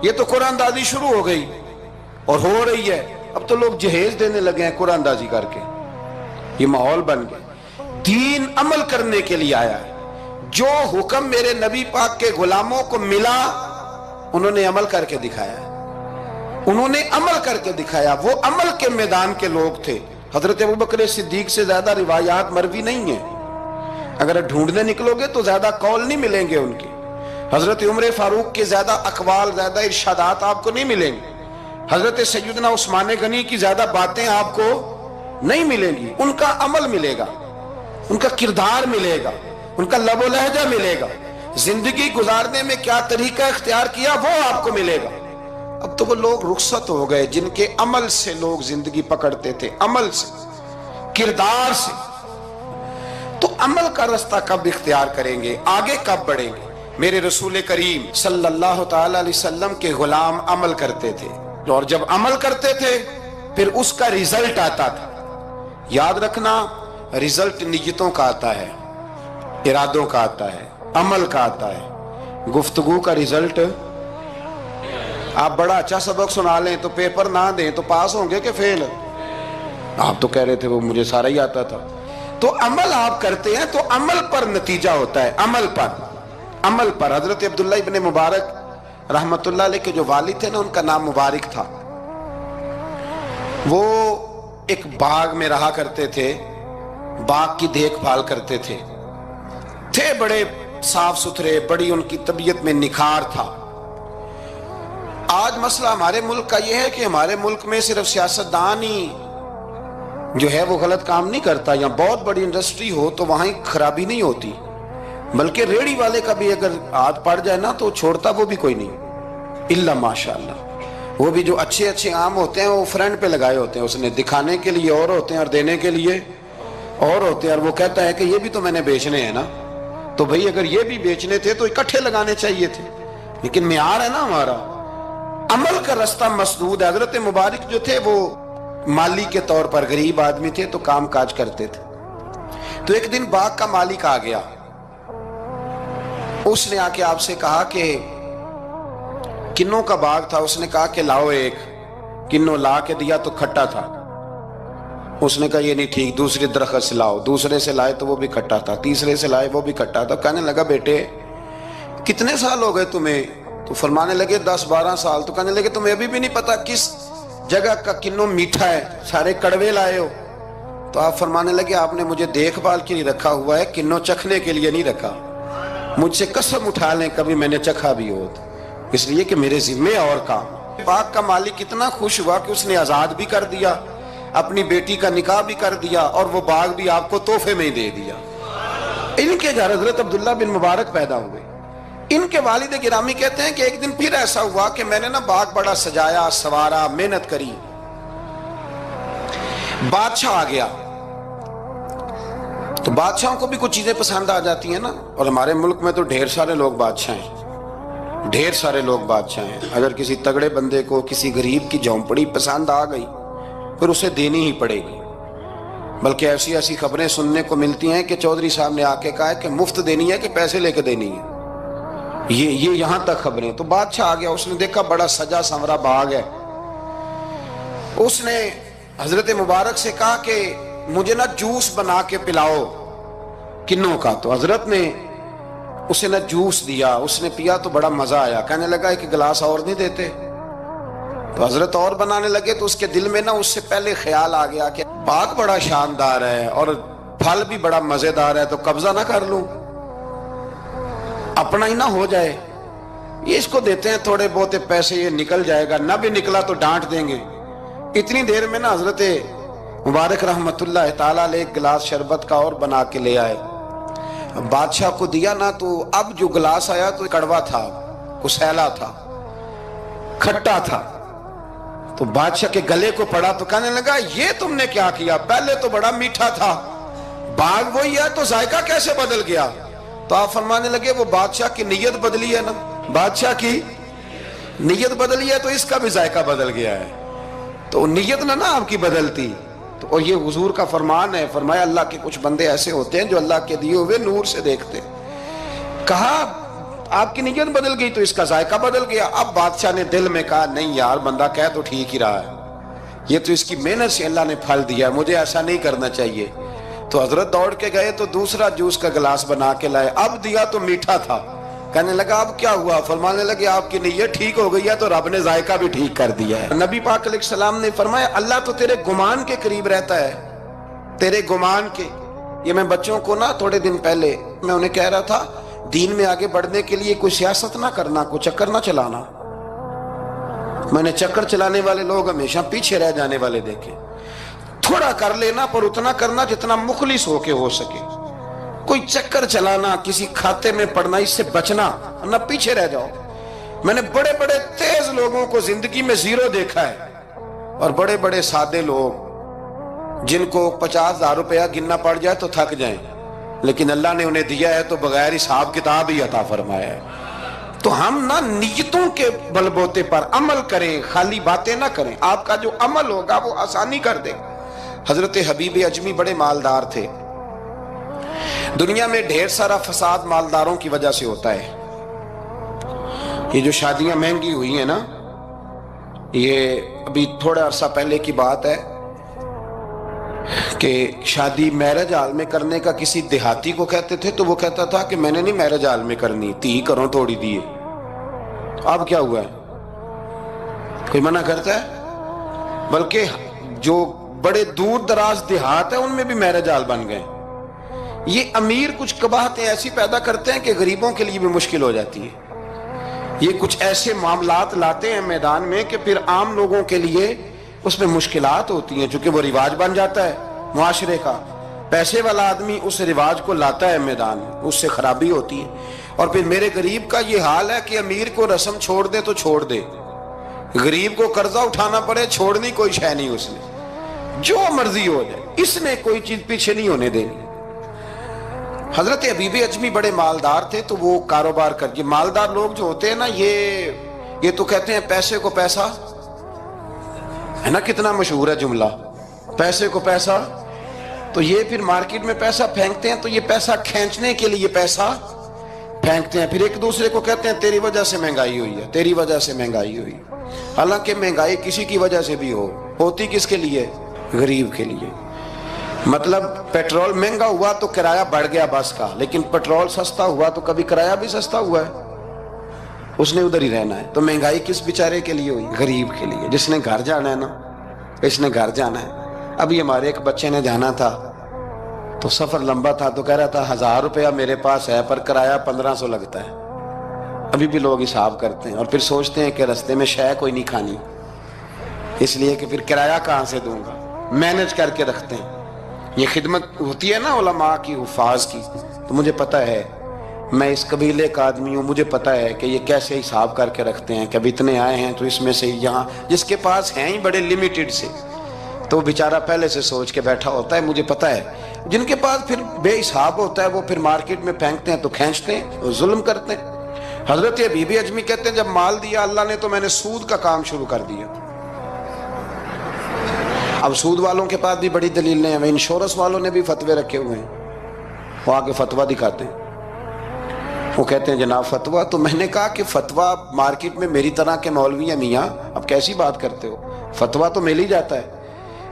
یہ تو قرآن اندازی شروع ہو گئی اور ہو رہی ہے، اب تو لوگ جہیز دینے لگے ہیں قرآن اندازی کر کے، یہ ماحول بن گیا۔ دین عمل کرنے کے لیے آیا ہے، جو حکم میرے نبی پاک کے غلاموں کو ملا انہوں نے عمل کر کے دکھایا ہے، انہوں نے عمل کر کے دکھایا، وہ عمل کے میدان کے لوگ تھے۔ حضرت ابوبکر صدیق سے زیادہ روایات مروی نہیں ہیں، اگر ڈھونڈنے نکلو گے تو زیادہ قول نہیں ملیں گے ان کے۔ حضرت عمر فاروق کے زیادہ اقوال، زیادہ ارشادات آپ کو نہیں ملیں گے۔ حضرت سیدنا عثمان غنی کی زیادہ باتیں آپ کو نہیں ملیں گی، ان کا عمل ملے گا، ان کا کردار ملے گا، ان کا لب و لہجہ ملے گا، زندگی گزارنے میں کیا طریقہ اختیار کیا وہ آپ کو ملے گا۔ اب تو وہ لوگ رخصت ہو گئے جن کے عمل سے لوگ زندگی پکڑتے تھے، عمل سے، کردار سے۔ تو عمل کا رستہ کب اختیار کریں گے، آگے کب بڑھیں گے؟ میرے رسول کریم صلی اللہ تعالی علیہ وسلم کے غلام عمل کرتے تھے، اور جب عمل کرتے تھے پھر اس کا ریزلٹ آتا تھا۔ یاد رکھنا ریزلٹ نیتوں کا آتا ہے، ارادوں کا آتا ہے، عمل کا آتا ہے۔ گفتگو کا ریزلٹ، آپ بڑا اچھا سبق سنا لیں تو پیپر نہ دیں تو پاس ہوں گے کہ فیل؟ آپ تو کہہ رہے تھے وہ مجھے سارا ہی آتا تھا۔ تو عمل آپ کرتے ہیں تو عمل پر نتیجہ ہوتا ہے، عمل پر۔ حضرت عبداللہ ابن مبارک رحمت اللہ علیہ کے جو والد تھے نا ان کا نام مبارک تھا، وہ ایک باغ میں رہا کرتے تھے، باغ کی دیکھ بھال کرتے تھے بڑے صاف ستھرے، بڑی ان کی طبیعت میں نکھار تھا۔ آج مسئلہ ہمارے ملک کا یہ ہے کہ ہمارے ملک میں صرف سیاستدان ہی جو ہے وہ غلط کام نہیں کرتا، یا بہت بڑی انڈسٹری ہو تو وہاں ہی خرابی نہیں ہوتی، بلکہ ریڑی والے کا بھی اگر ہاتھ پڑ جائے نا تو چھوڑتا وہ بھی کوئی نہیں، الا ماشاءاللہ۔ وہ بھی جو اچھے آم ہوتے ہیں وہ فرنٹ پہ لگائے ہوتے ہیں، اس نے دکھانے کے لیے اور ہوتے ہیں اور دینے کے لیے اور ہوتے ہیں، اور وہ کہتا ہے کہ یہ بھی تو میں نے بیچنے ہیں نا، تو بھئی اگر یہ بھی بیچنے تھے تو اکٹھے لگانے چاہیے تھے، لیکن معیار ہے نا ہمارا، عمل کا رستہ مسدود ہے۔ حضرت مبارک جو تھے وہ مالی کے طور پر غریب آدمی تھے تو کام کاج کرتے تھے۔ تو ایک دن باغ کا مالک آ گیا، اس نے آ کے آپ سے کہا کہ کنوں کا باغ تھا. اس نے کہا کہ لاؤ ایک. کنوں لا کے دیا تو کھٹا تھا. اس نے کہا یہ نہیں ٹھیک, دوسری درخت سے لاؤ. دوسرے سے لائے تو وہ بھی کھٹا تھا. تیسرے سے لائے وہ بھی کھٹا تھا. کہنے لگا بیٹے کتنے سال ہو گئے تمہیں؟ تو فرمانے لگے 10-12 سال. تو کہنے لگے تمہیں ابھی بھی نہیں پتا کس جگہ کا کنوں میٹھا ہے, سارے کڑوے لائے ہو. تو آپ فرمانے لگے آپ نے مجھے دیکھ بھال کے لیے رکھا ہوا ہے, کنوں چکھنے کے لیے نہیں رکھا. مجھ سے قسم اٹھا لیں کبھی میں نے چکھا بھی ہو, اس لیے کہ میرے ذمے اور کام. باغ کا مالک کتنا خوش ہوا کہ اس نے آزاد بھی کر دیا, اپنی بیٹی کا نکاح بھی کر دیا, اور وہ باغ بھی آپ کو تحفے میں ہی دے دیا. ان کے گھر حضرت عبداللہ بن مبارک پیدا ہوئے. ان کے والد گرامی کہتے ہیں کہ ایک دن پھر ایسا ہوا کہ میں نے نا باغ بڑا سجایا, سوارا, محنت کری. بادشاہ آ گیا. تو بادشاہوں کو بھی کچھ چیزیں پسند آ جاتی ہیں نا, اور ہمارے ملک میں تو ڈھیر سارے لوگ بادشاہ ہیں, ڈھیر سارے لوگ بادشاہ ہیں. اگر کسی تگڑے بندے کو کسی غریب کی جھونپڑی پسند آ گئی پھر اسے دینی ہی پڑے گی. بلکہ ایسی ایسی خبریں سننے کو ملتی ہیں کہ چودھری صاحب نے آ کے کہا ہے کہ مفت دینی ہے کہ پیسے لے کے دینی ہے. یہ یہاں تک خبریں. تو بادشاہ آ گیا, اس نے دیکھا بڑا سجا سنورا باغ ہے. اس نے حضرت مبارک سے کہا کہ مجھے نا جوس بنا کے پلاؤ کنوں کا. تو حضرت نے اسے نا جوس دیا, اس نے پیا تو بڑا مزہ آیا. کہنے لگا ایک گلاس اور نہیں دیتے؟ تو حضرت اور بنانے لگے. تو اس کے دل میں نا اس سے پہلے خیال آ گیا کہ باغ بڑا شاندار ہے اور پھل بھی بڑا مزیدار ہے, تو قبضہ نہ کر لوں, اپنا ہی نہ ہو جائے. یہ اس کو دیتے ہیں تھوڑے بہت پیسے, یہ نکل جائے گا, نہ بھی نکلا تو ڈانٹ دیں گے. اتنی دیر میں نا حضرت مبارک رحمت اللہ تعالیٰ علیہ ایک گلاس شربت کا اور بنا کے لے آئے. بادشاہ کو دیا نا, تو اب جو گلاس آیا تو کڑوا تھا, کسیلا تھا, کھٹا تھا. تو بادشاہ کے گلے کو پڑا تو کہنے لگا یہ تم نے کیا کیا؟ پہلے تو بڑا میٹھا تھا, باغ وہی ہے تو ذائقہ کیسے بدل گیا؟ تو آپ فرمانے لگے وہ بادشاہ کی نیت بدلی ہے نا, بادشاہ کی نیت بدلی ہے تو اس کا بھی ذائقہ بدل گیا ہے. تو نیت نہ آپ کی بدلتی. تو اور یہ حضور کا فرمان ہے, فرمایا اللہ کے کچھ بندے ایسے ہوتے ہیں جو اللہ کے دیے ہوئے نور سے دیکھتے. کہا آپ کی نیت بدل گئی تو اس کا ذائقہ بدل گیا. اب بادشاہ نے دل میں کہا نہیں یار بندہ کہہ تو ٹھیک ہی رہا ہے, یہ تو اس کی محنت سے اللہ نے پھل دیا, مجھے ایسا نہیں کرنا چاہیے. تو حضرت دوڑ کے گئے تو دوسرا جوس کا گلاس بنا کے لائے. اب دیا تو میٹھا تھا. کہنے لگا اب کیا ہوا؟ فرمانے لگے آپ کی نیت ٹھیک ہو گئی ہے تو رب نے ذائقہ بھی ٹھیک کر دیا ہے. نبی پاک علیہ السلام نے فرمایا اللہ تو تیرے گمان کے قریب رہتا ہے, تیرے گمان کے. یہ میں بچوں کو نا تھوڑے دن پہلے میں انہیں کہہ رہا تھا دین میں آگے بڑھنے کے لیے کوئی سیاست نہ کرنا, کوئی چکر نہ چلانا. میں نے چکر چلانے والے لوگ ہمیشہ پیچھے رہ جانے والے دیکھے. تھوڑا کر لینا پر اتنا کرنا جتنا مخلص ہو کے ہو سکے. کوئی چکر چلانا, کسی کھاتے میں پڑنا, اس سے بچنا, نہ پیچھے رہ جاؤ. میں نے بڑے بڑے تیز لوگوں کو زندگی میں زیرو دیکھا ہے, اور بڑے بڑے سادے لوگ جن کو 50,000 روپیہ گننا پڑ جائے تو تھک جائیں, لیکن اللہ نے انہیں دیا ہے تو بغیر حساب کتاب ہی عطا فرمایا ہے. تو ہم نہ نیتوں کے بل بوتے پر عمل کریں, خالی باتیں نہ کریں. آپ کا جو عمل ہوگا وہ آسانی کر دے. حضرت حبیب اجمی بڑے مالدار تھے. دنیا میں ڈھیر سارا فساد مالداروں کی وجہ سے ہوتا ہے. یہ جو شادیاں مہنگی ہوئی ہیں نا, یہ ابھی تھوڑا عرصہ پہلے کی بات ہے کہ شادی میرج ہال میں کرنے کا کسی دیہاتی کو کہتے تھے تو وہ کہتا تھا کہ میں نے نہیں میرج ہال میں کرنی, تی کروں توڑی دیے. اب کیا ہوا ہے؟ کوئی منع کرتا ہے؟ بلکہ جو بڑے دور دراز دیہات ہیں ان میں بھی میرج ہال بن گئے. یہ امیر کچھ قباحتیں ایسی پیدا کرتے ہیں کہ غریبوں کے لیے بھی مشکل ہو جاتی ہے. یہ کچھ ایسے معاملات لاتے ہیں میدان میں کہ پھر عام لوگوں کے لیے اس میں مشکلات ہوتی ہیں, چونکہ وہ رواج بن جاتا ہے معاشرے کا. پیسے والا آدمی اس رواج کو لاتا ہے میدان میں, اس سے خرابی ہوتی ہے. اور پھر میرے غریب کا یہ حال ہے کہ امیر کو رسم چھوڑ دے تو چھوڑ دے, غریب کو قرضہ اٹھانا پڑے, چھوڑنی کوئی شے نہیں اس نے, جو مرضی ہو جائے, اس نے کوئی چیز پیچھے نہیں ہونے دینی. حضرت حبیب اجمی بڑے مالدار تھے تو وہ کاروبار کر. یہ مالدار لوگ جو ہوتے ہیں نا یہ تو کہتے ہیں پیسے کو پیسہ ہے نا, کتنا مشہور ہے جملہ, پیسے کو پیسہ. تو یہ پھر مارکیٹ میں پیسہ پھینکتے ہیں تو یہ پیسہ کھینچنے کے لیے پیسہ پھینکتے ہیں، پھر ایک دوسرے کو کہتے ہیں تیری وجہ سے مہنگائی ہوئی ہے، تیری وجہ سے مہنگائی ہوئی۔ حالانکہ مہنگائی کسی کی وجہ سے بھی ہوتی کس کے لیے؟ غریب کے لیے۔ مطلب پیٹرول مہنگا ہوا تو کرایہ بڑھ گیا بس کا، لیکن پیٹرول سستا ہوا تو کبھی کرایہ بھی سستا ہوا ہے، اس نے ادھر ہی رہنا ہے۔ تو مہنگائی کس بیچارے کے لیے ہوئی؟ غریب کے لیے، جس نے گھر جانا ہے نا، اس نے گھر جانا ہے۔ ابھی ہمارے ایک بچے نے جانا تھا تو سفر لمبا تھا، تو کہہ رہا تھا 1000 روپیہ میرے پاس ہے پر کرایہ 1500 لگتا ہے۔ ابھی بھی لوگ حساب کرتے ہیں اور پھر سوچتے ہیں کہ رستے میں شے کوئی نہیں کھانی، اس لیے کہ پھر کرایہ کہاں سے دوں گا، مینج کر کے رکھتے ہیں۔ یہ خدمت ہوتی ہے نا علماء کی، حفاظ کی، تو مجھے پتہ ہے، میں اس قبیلے کا آدمی ہوں، مجھے پتہ ہے کہ یہ کیسے حساب کر کے رکھتے ہیں کہ اب اتنے آئے ہیں تو اس میں سے یہاں، جس کے پاس ہیں ہی بڑے لمیٹڈ سے، تو وہ بیچارہ پہلے سے سوچ کے بیٹھا ہوتا ہے، مجھے پتہ ہے۔ جن کے پاس پھر بے حساب ہوتا ہے وہ پھر مارکیٹ میں پھینکتے ہیں تو کھینچتے ہیں، وہ ظلم کرتے ہیں۔ حضرت بی بی اجمی کہتے ہیں جب مال دیا اللہ نے تو میں نے سود کا کام شروع کر دیا۔ اب سود والوں کے پاس بھی بڑی دلیلیں ہیں، انشورنس والوں نے بھی فتوے رکھے ہوئے ہیں، وہ آگے فتویٰ دکھاتے ہیں، وہ کہتے ہیں جناب فتویٰ، تو میں نے کہا کہ فتویٰ مارکیٹ میں میری طرح کے مولوی ہیں میاں، اب کیسی بات کرتے ہو، فتویٰ تو مل ہی جاتا ہے،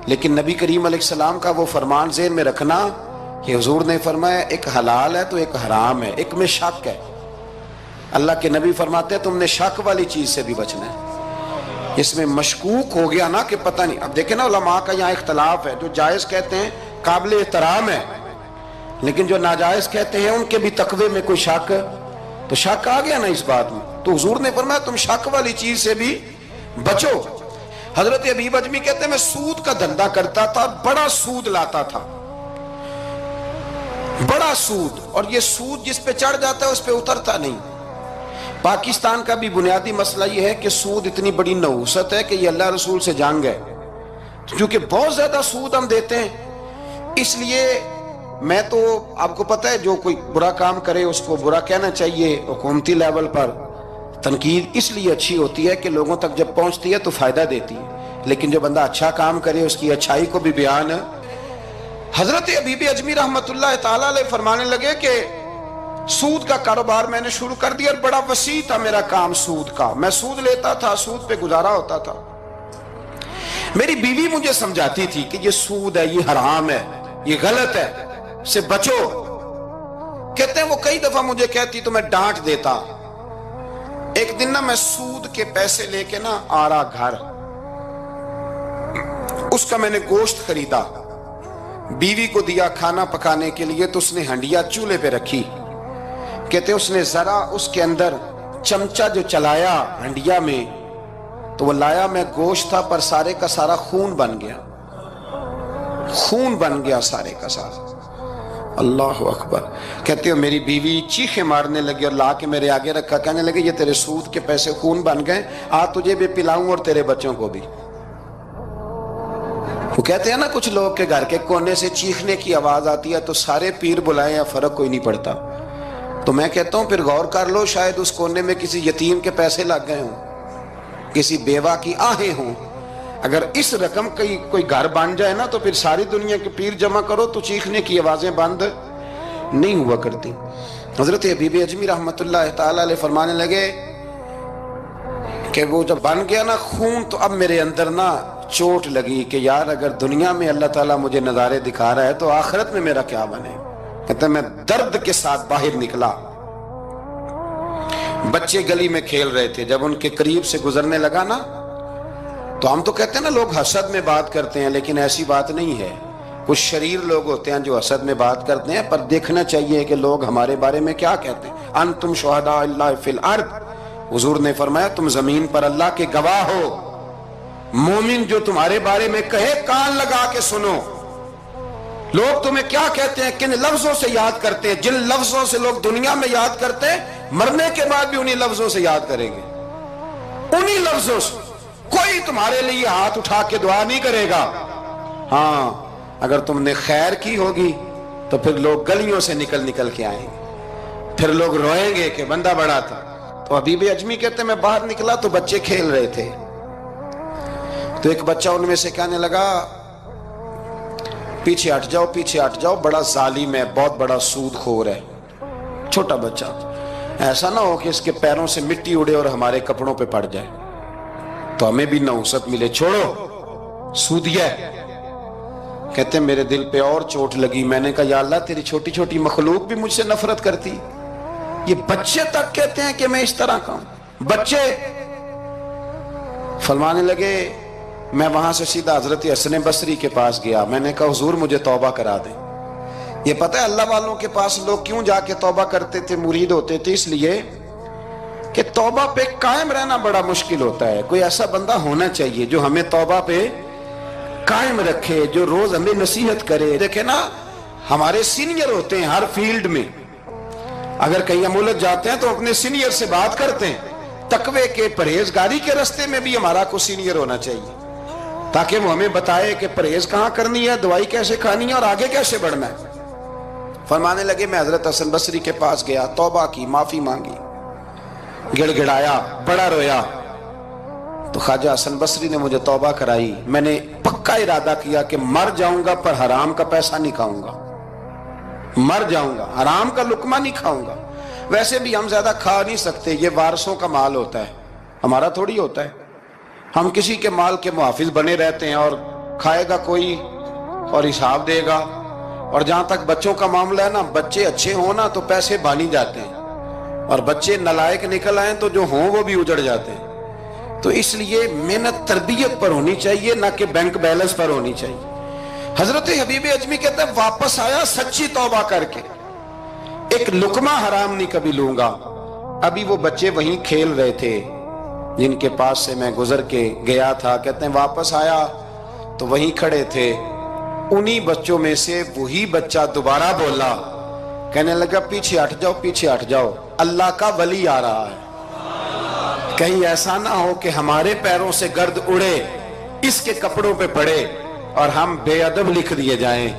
لیکن نبی کریم علیہ السلام کا وہ فرمان ذہن میں رکھنا کہ حضور نے فرمایا ایک حلال ہے تو ایک حرام ہے، ایک میں شک ہے۔ اللہ کے نبی فرماتے ہیں تم نے شک والی چیز سے بھی بچنا ہے۔ اس میں مشکوک ہو گیا نا کہ پتہ نہیں، اب دیکھیں نا علماء کا یہاں اختلاف ہے، جو جائز کہتے ہیں قابل احترام ہے، لیکن جو ناجائز کہتے ہیں ان کے بھی تقوی میں کوئی شک، تو شک آ گیا نا اس بات میں، تو حضور نے فرمایا تم شک والی چیز سے بھی بچو۔ حضرت ابی اجمی کہتے ہیں میں سود کا دھندا کرتا تھا، بڑا سود لاتا تھا، بڑا سود، اور یہ سود جس پہ چڑھ جاتا ہے اس پہ اترتا نہیں۔ پاکستان کا بھی بنیادی مسئلہ یہ ہے کہ سود اتنی بڑی نحوست ہے کہ یہ اللہ رسول سے جنگ ہے، کیونکہ بہت زیادہ سود ہم دیتے ہیں۔ اس لیے میں تو آپ کو پتہ ہے جو کوئی برا کام کرے اس کو برا کہنا چاہیے، حکومتی لیول پر تنقید اس لیے اچھی ہوتی ہے کہ لوگوں تک جب پہنچتی ہے تو فائدہ دیتی ہے، لیکن جو بندہ اچھا کام کرے اس کی اچھائی کو بھی بیان۔ حضرت ابی اجمی رحمت اللہ تعالیٰ علیہ فرمانے لگے کہ سود کا کاروبار میں نے شروع کر دیا اور بڑا وسیع تھا میرا کام سود کا، میں سود لیتا تھا، سود پہ گزارا ہوتا تھا۔ میری بیوی مجھے سمجھاتی تھی کہ یہ سود ہے، یہ حرام ہے، یہ غلط ہے، سے بچو۔ کہتے ہیں وہ کئی دفعہ مجھے کہتی تو میں ڈانٹ دیتا۔ ایک دن نا میں سود کے پیسے لے کے نا آ رہا گھر، اس کا میں نے گوشت خریدا، بیوی کو دیا کھانا پکانے کے لیے، تو اس نے ہنڈیا چولہے پہ رکھی، کہتے اس نے ذرا اس کے اندر چمچہ جو چلایا ہنڈیا میں تو وہ لایا میں گوشت تھا پر سارے کا سارا خون بن گیا، خون بن گیا سارے کا سارا۔ اللہ اکبر۔ کہتے ہو میری بیوی چیخیں مارنے لگی اور لا کے میرے آگے رکھا، کہنے لگے یہ تیرے سود کے پیسے خون بن گئے، آ تجھے بھی پلاؤں اور تیرے بچوں کو بھی۔ وہ کہتے ہیں نا کچھ لوگ کے گھر کے کونے سے چیخنے کی آواز آتی ہے تو سارے پیر بلائیں یا فرق کوئی نہیں پڑتا، تو میں کہتا ہوں پھر غور کر لو، شاید اس کونے میں کسی یتیم کے پیسے لگ گئے ہوں، کسی بیوہ کی آہیں ہوں۔ اگر اس رقم کی کوئی گھر بن جائے نا تو پھر ساری دنیا کے پیر جمع کرو تو چیخنے کی آوازیں بند نہیں ہوا کرتی۔ حضرت ابی اجمی رحمت اللہ تعالیٰ علیہ فرمانے لگے کہ وہ جب بن گیا نا خون، تو اب میرے اندر نا چوٹ لگی کہ یار اگر دنیا میں اللہ تعالیٰ مجھے نظارے دکھا رہا ہے تو آخرت میں میرا کیا بنے۔ کہتے ہیں میں درد کے ساتھ باہر نکلا، بچے گلی میں کھیل رہے تھے، جب ان کے قریب سے گزرنے لگا نا تو ہم تو کہتے ہیں نا لوگ حسد میں بات کرتے ہیں، لیکن ایسی بات نہیں ہے۔ کچھ شریر لوگ ہوتے ہیں جو حسد میں بات کرتے ہیں، پر دیکھنا چاہیے کہ لوگ ہمارے بارے میں کیا کہتے ہیں۔ انتم شہداء اللہ فی الارض، حضور نے فرمایا تم زمین پر اللہ کے گواہ ہو۔ مومن جو تمہارے بارے میں کہے کان لگا کے سنو۔ لوگ تمہیں کیا کہتے ہیں، کن لفظوں سے یاد کرتے ہیں، جن لفظوں سے لوگ دنیا میں یاد کرتے ہیں مرنے کے بعد بھی انہی لفظوں سے یاد کریں گے، انہی لفظوں سے۔ کوئی تمہارے لیے ہاتھ اٹھا کے دعا نہیں کرے گا۔ ہاں اگر تم نے خیر کی ہوگی تو پھر لوگ گلیوں سے نکل نکل کے آئیں گے، پھر لوگ روئیں گے کہ بندہ بڑا تھا۔ تو ابی اجمی کہتے ہیں میں باہر نکلا تو بچے کھیل رہے تھے، تو ایک بچہ ان میں سے کہنے لگا پیچھے ہٹ جاؤ، پیچھے ہٹ جاؤ، بڑا ظالم ہے، بہت بڑا سود خور ہے، چھوٹا بچہ۔ ایسا نہ ہو کہ اس کے پیروں سے مٹی اڑے اور ہمارے کپڑوں پہ پڑ جائے تو ہمیں بھی نحوست ملے. چھوڑو سودیا ہے. کہتے ہیں میرے دل پہ اور چوٹ لگی. میں نے کہا یا اللہ تیری چھوٹی چھوٹی مخلوق بھی مجھ سے نفرت کرتی. یہ بچے تک کہتے ہیں کہ میں اس طرح کا ہوں. بچے فرمانے لگے. میں وہاں سے سیدھا حضرت حسن بصری کے پاس گیا. میں نے کہا حضور مجھے توبہ کرا دیں. یہ پتہ ہے اللہ والوں کے پاس لوگ کیوں جا کے توبہ کرتے تھے, مرید ہوتے تھے؟ اس لیے کہ توبہ پہ قائم رہنا بڑا مشکل ہوتا ہے. کوئی ایسا بندہ ہونا چاہیے جو ہمیں توبہ پہ قائم رکھے, جو روز ہمیں نصیحت کرے. دیکھیں نا, ہمارے سینئر ہوتے ہیں ہر فیلڈ میں. اگر کہیں ہم ملک جاتے ہیں تو اپنے سینئر سے بات کرتے ہیں. تقوی کے, پرہیزگاری کے راستے میں بھی ہمارا کوئی سینئر ہونا چاہیے تاکہ وہ ہمیں بتائے کہ پرہیز کہاں کرنی ہے, دوائی کیسے کھانی ہے اور آگے کیسے بڑھنا ہے. فرمانے لگے میں حضرت حسن بصری کے پاس گیا, توبہ کی, معافی مانگی, گڑ گڑایا, بڑا رویا. تو خواجہ حسن بصری نے مجھے توبہ کرائی. میں نے پکا ارادہ کیا کہ مر جاؤں گا پر حرام کا پیسہ نہیں کھاؤں گا. مر جاؤں گا, حرام کا لقمہ نہیں کھاؤں گا. ویسے بھی ہم زیادہ کھا نہیں سکتے, یہ وارثوں کا مال ہوتا ہے, ہمارا تھوڑی ہوتا ہے. ہم کسی کے مال کے محافظ بنے رہتے ہیں اور کھائے گا کوئی اور حساب دے گا. اور جہاں تک بچوں کا معاملہ ہے نا, بچے اچھے ہوں نا تو پیسے بانی جاتے ہیں, اور بچے نالائق نکل آئیں تو جو ہوں وہ بھی اجڑ جاتے ہیں. تو اس لیے محنت تربیت پر ہونی چاہیے, نہ کہ بینک بیلنس پر ہونی چاہیے. حضرت حبیب اجمی کہتا ہے واپس آیا سچی توبہ کر کے, ایک لقمہ حرام نہیں کبھی لوں گا. ابھی وہ بچے وہیں کھیل رہے تھے جن کے پاس سے میں گزر کے گیا تھا. کہتے ہیں واپس آیا تو وہیں کھڑے تھے. انہی بچوں میں سے وہی بچہ دوبارہ بولا, کہنے لگا پیچھے ہٹ جاؤ, پیچھے ہٹ جاؤ, اللہ کا ولی آ رہا ہے. کہیں ایسا نہ ہو کہ ہمارے پیروں سے گرد اڑے, اس کے کپڑوں پہ پڑے اور ہم بے ادب لکھ دیے جائیں.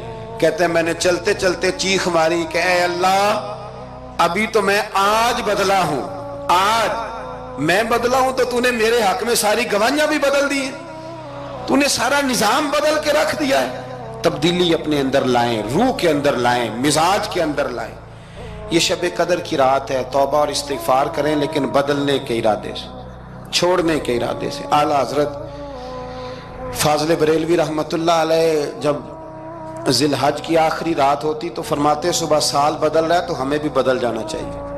کہتے ہیں میں نے چلتے چلتے چیخ ماری کہ اے اللہ, ابھی تو میں آج بدلا ہوں, آج میں بدلا ہوں تو تو نے میرے حق میں ساری گواہیاں بھی بدل دی ہیں, تو نے سارا نظام بدل کے رکھ دیا ہے. تبدیلی اپنے اندر لائیں, روح کے اندر لائیں, مزاج کے اندر لائیں. یہ شب قدر کی رات ہے, توبہ اور استغفار کریں لیکن بدلنے کے ارادے سے, چھوڑنے کے ارادے سے. اعلیٰ حضرت فاضل بریلوی رحمت اللہ علیہ جب ذی الحج کی آخری رات ہوتی تو فرماتے صبح سال بدل رہا ہے تو ہمیں بھی بدل جانا چاہیے.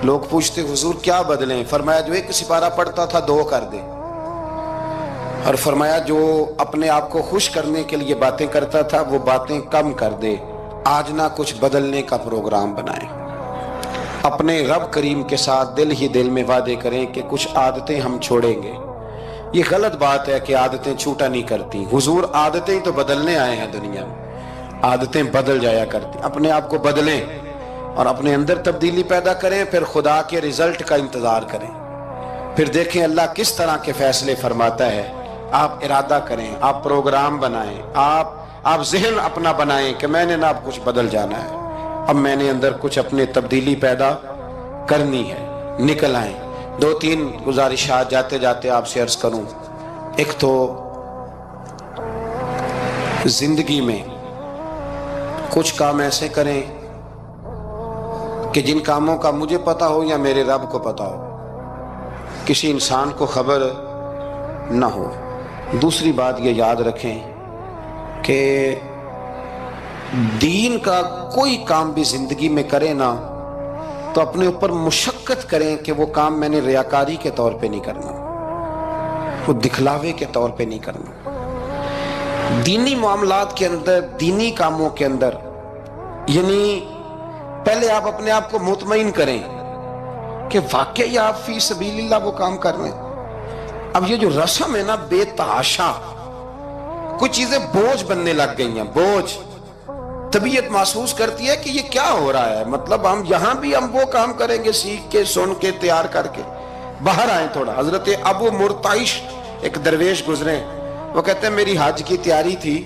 لوگ پوچھتے حضور کیا بدلیں؟ فرمایا جو ایک سپارہ پڑھتا تھا 2 کر دے, اور فرمایا جو اپنے آپ کو خوش کرنے کے لیے باتیں کرتا تھا وہ باتیں کم کر دے. آج نہ کچھ بدلنے کا پروگرام بنائیں, اپنے رب کریم کے ساتھ دل ہی دل میں وعدے کریں کہ کچھ عادتیں ہم چھوڑیں گے. یہ غلط بات ہے کہ عادتیں چھوٹا نہیں کرتی. حضور عادتیں ہی تو بدلنے آئے ہیں دنیا میں, عادتیں بدل جایا کرتی. اپنے آپ کو بدلیں اور اپنے اندر تبدیلی پیدا کریں, پھر خدا کے رزلٹ کا انتظار کریں, پھر دیکھیں اللہ کس طرح کے فیصلے فرماتا ہے. آپ ارادہ کریں, آپ پروگرام بنائیں, آپ ذہن اپنا بنائیں کہ میں نے نا اب کچھ بدل جانا ہے, اب میں نے اندر کچھ اپنے تبدیلی پیدا کرنی ہے. نکل آئیں. 2-3 گزارشات جاتے جاتے آپ سے عرض کروں. ایک تو زندگی میں کچھ کام ایسے کریں کہ جن کاموں کا مجھے پتا ہو یا میرے رب کو پتا ہو, کسی انسان کو خبر نہ ہو. دوسری بات یہ یاد رکھیں کہ دین کا کوئی کام بھی زندگی میں کرے نا تو اپنے اوپر مشقت کریں کہ وہ کام میں نے ریاکاری کے طور پہ نہیں کرنا, وہ دکھلاوے کے طور پہ نہیں کرنا. دینی معاملات کے اندر, دینی کاموں کے اندر, یعنی پہلے آپ اپنے آپ کو مطمئن کریں کہ واقعی آپ فی سبیل اللہ وہ کام کر رہے ہیں. اب یہ جو رسم ہے نا بے تحاشا, کچھ چیزیں بوجھ بننے لگ گئی ہیں, بوجھ. طبیعت محسوس کرتی ہے کہ یہ کیا ہو رہا ہے, مطلب ہم یہاں بھی ہم وہ کام کریں گے سیکھ کے, سن کے, تیار کر کے. باہر آئیں تھوڑا. حضرت ابو مرتعش ایک درویش گزرے, وہ کہتے ہیں میری حج کی تیاری تھی,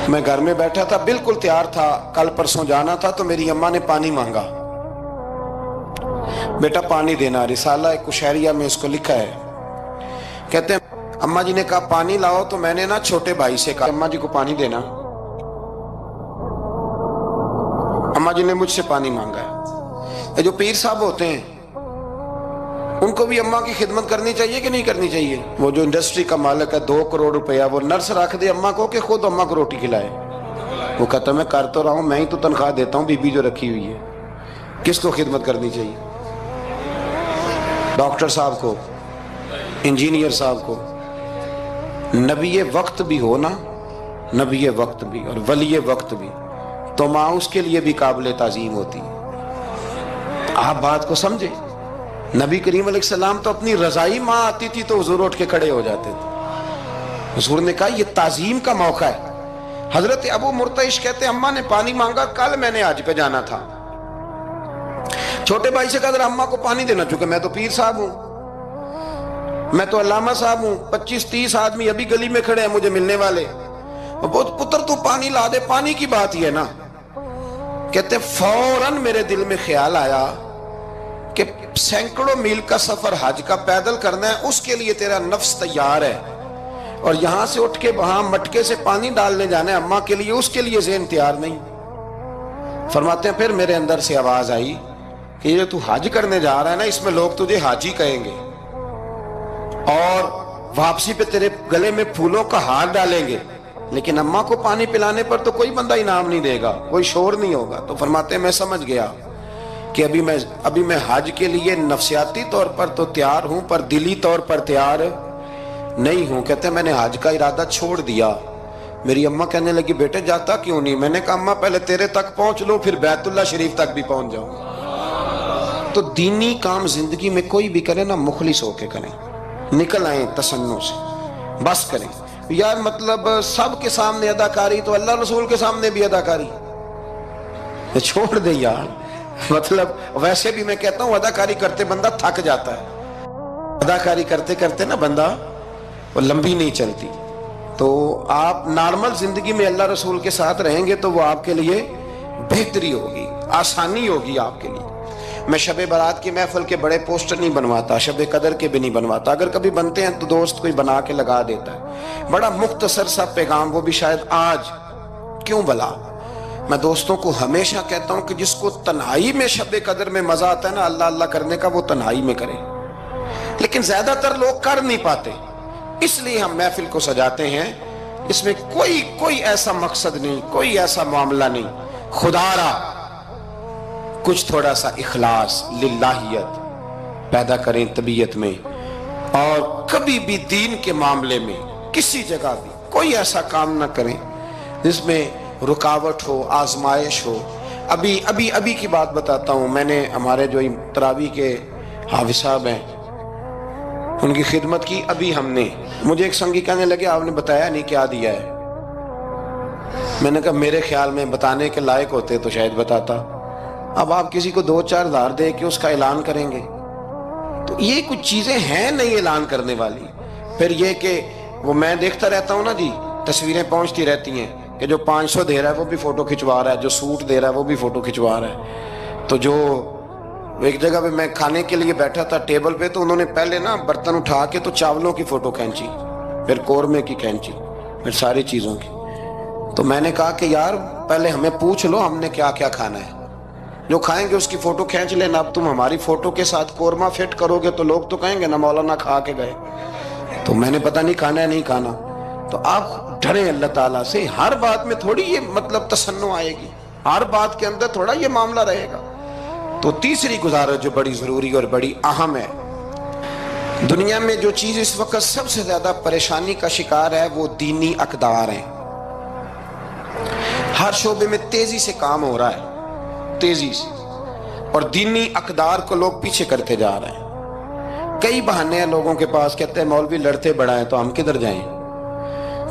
میں گھر میں بیٹھا تھا, بالکل تیار تھا, کل پرسوں جانا تھا, تو میری اماں نے پانی مانگا, بیٹا پانی دینا. رسالہ کشیریہ میں اس کو لکھا ہے. کہتے ہیں اماں جی نے کہا پانی لاؤ, تو میں نے نا چھوٹے بھائی سے کہا اماں جی کو پانی دینا. اماں جی نے مجھ سے پانی مانگا ہے. جو پیر صاحب ہوتے ہیں ان کو بھی اماں کی خدمت کرنی چاہیے کہ نہیں کرنی چاہیے؟ وہ جو انڈسٹری کا مالک ہے 2 کروڑ روپیہ وہ نرس رکھ دے اماں کو کہ خود اماں کو روٹی کھلائے؟ وہ کہتا میں کر تو رہا ہوں، میں ہی تو تنخواہ دیتا ہوں، بی بی جو رکھی ہوئی ہے، کس کو خدمت کرنی چاہیے؟ ڈاکٹر صاحب کو، انجینئر صاحب کو، نبی وقت بھی ہو نا، نبی وقت بھی اور ولی وقت بھی، تو ماں اس کے لیے بھی قابل تعظیم ہوتی ہے۔ آپ بات کو سمجھے؟ نبی کریم علیہ السلام تو اپنی رضائی ماں آتی تھی تو حضور اٹھ کے کھڑے ہو جاتے تھے۔ حضور نے کہا یہ تعظیم کا موقع ہے۔ حضرت ابو مرتعش کہتے ہیں اماں نے پانی مانگا، کل میں نے حج پہ جانا تھا، چھوٹے بھائی سے کہا ذرا اماں کو پانی دینا، چونکہ میں تو پیر صاحب ہوں، میں تو علامہ صاحب ہوں، 25-30 آدمی ابھی گلی میں کھڑے ہیں مجھے ملنے والے، پتر تو پانی لا دے، پانی کی بات ہی ہے نا۔ کہتے فوراً میرے دل میں خیال آیا کہ سینکڑوں میل کا سفر حج کا پیدل کرنا ہے، اس کے لیے تیرا نفس تیار ہے، اور یہاں سے اٹھ کے وہاں مٹکے سے پانی ڈالنے جانا ہے اماں کے لیے، اس کے لیے ذہن تیار نہیں۔ فرماتے ہیں پھر میرے اندر سے آواز آئی کہ یہ تو حج کرنے جا رہا ہے نا، اس میں لوگ تجھے حاجی کہیں گے، اور واپسی پہ تیرے گلے میں پھولوں کا ہار ڈالیں گے، لیکن اماں کو پانی پلانے پر تو کوئی بندہ انعام نہیں دے گا، کوئی شور نہیں ہوگا۔ تو فرماتے ہیں میں سمجھ گیا کہ ابھی میں حج کے لیے نفسیاتی طور پر تو تیار ہوں پر دلی طور پر تیار نہیں ہوں۔ کہتے ہیں میں نے حج کا ارادہ چھوڑ دیا۔ میری اماں کہنے لگی بیٹے جاتا کیوں نہیں؟ میں نے کہا اماں پہلے تیرے تک پہنچ لو پھر بیت اللہ شریف تک بھی پہنچ جاؤں۔ تو دینی کام زندگی میں کوئی بھی کرے نا مخلص ہو کے کریں، نکل آئیں تسنن سے، بس کریں۔ یار مطلب سب کے سامنے اداکاری تو اللہ رسول کے سامنے بھی اداکاری چھوڑ دے یار۔ مطلب ویسے بھی میں کہتا ہوں اداکاری کرتے بندہ تھک جاتا ہے، اداکاری کرتے کرتے نا بندہ وہ لمبی نہیں چلتی۔ تو آپ نارمل زندگی میں اللہ رسول کے ساتھ رہیں گے تو وہ آپ کے لیے بہتری ہوگی، آسانی ہوگی آپ کے لیے۔ میں شب برات کی محفل کے بڑے پوسٹر نہیں بنواتا، شب قدر کے بھی نہیں بنواتا، اگر کبھی بنتے ہیں تو دوست کوئی بنا کے لگا دیتا ہے، بڑا مختصر سا پیغام، وہ بھی شاید آج کیوں بلا۔ میں دوستوں کو ہمیشہ کہتا ہوں کہ جس کو تنہائی میں شب قدر میں مزہ آتا ہے نا اللہ اللہ کرنے کا، وہ تنہائی میں کرے، لیکن زیادہ تر لوگ کر نہیں پاتے، اس لیے ہم محفل کو سجاتے ہیں۔ اس میں کوئی ایسا مقصد نہیں، کوئی ایسا معاملہ نہیں، خدا را کچھ تھوڑا سا اخلاص للہیت پیدا کریں طبیعت میں، اور کبھی بھی دین کے معاملے میں کسی جگہ بھی کوئی ایسا کام نہ کریں جس میں رکاوٹ ہو، آزمائش ہو۔ ابھی کی بات بتاتا ہوں، میں نے ہمارے جو تراویح کے حافظ صاحب ہیں ان کی خدمت کی، ابھی ہم نے، مجھے ایک سنگی کہنے لگے آپ نے بتایا نہیں کیا دیا ہے۔ میں نے کہا میرے خیال میں بتانے کے لائق ہوتے تو شاید بتاتا، اب آپ کسی کو 2-4 ہزار دے کے اس کا اعلان کریں گے تو یہ کچھ چیزیں ہیں نہیں اعلان کرنے والی۔ پھر یہ کہ وہ میں دیکھتا رہتا ہوں نا جی، تصویریں پہنچتی رہتی ہیں کہ جو 500 دے رہا ہے وہ بھی فوٹو کھنچوا رہا ہے، جو سوٹ دے رہا ہے وہ بھی فوٹو کھنچوا رہا ہے۔ تو جو ایک جگہ پہ میں کھانے کے لیے بیٹھا تھا ٹیبل پہ، تو انہوں نے پہلے نا برتن اٹھا کے تو چاولوں کی فوٹو کھینچی، پھر قورمے کی کھینچی، پھر ساری چیزوں کی۔ تو میں نے کہا کہ یار پہلے ہمیں پوچھ لو ہم نے کیا کیا کھانا ہے، جو کھائیں گے اس کی فوٹو کھینچ لینا۔ اب تم ہماری فوٹو کے ساتھ قورمہ فٹ کرو گے تو لوگ تو کہیں گے نا مولانا کھا کے گئے، تو میں نے پتہ نہیں کھانا ہے نہیں کھانا۔ تو آپ ڈریں اللہ تعالیٰ سے، ہر بات میں تھوڑی یہ مطلب تسنن آئے گی، ہر بات کے اندر تھوڑا یہ معاملہ رہے گا۔ تو تیسری گزارش جو بڑی ضروری اور بڑی اہم ہے، دنیا میں جو چیز اس وقت سب سے زیادہ پریشانی کا شکار ہے وہ دینی اقدار ہیں۔ ہر شعبے میں تیزی سے کام ہو رہا ہے، تیزی سے، اور دینی اقدار کو لوگ پیچھے کرتے جا رہے ہیں۔ کئی بہانے ہیں لوگوں کے پاس، کہتے ہیں مولوی لڑتے بڑا ہے تو ہم کدھر جائیں؟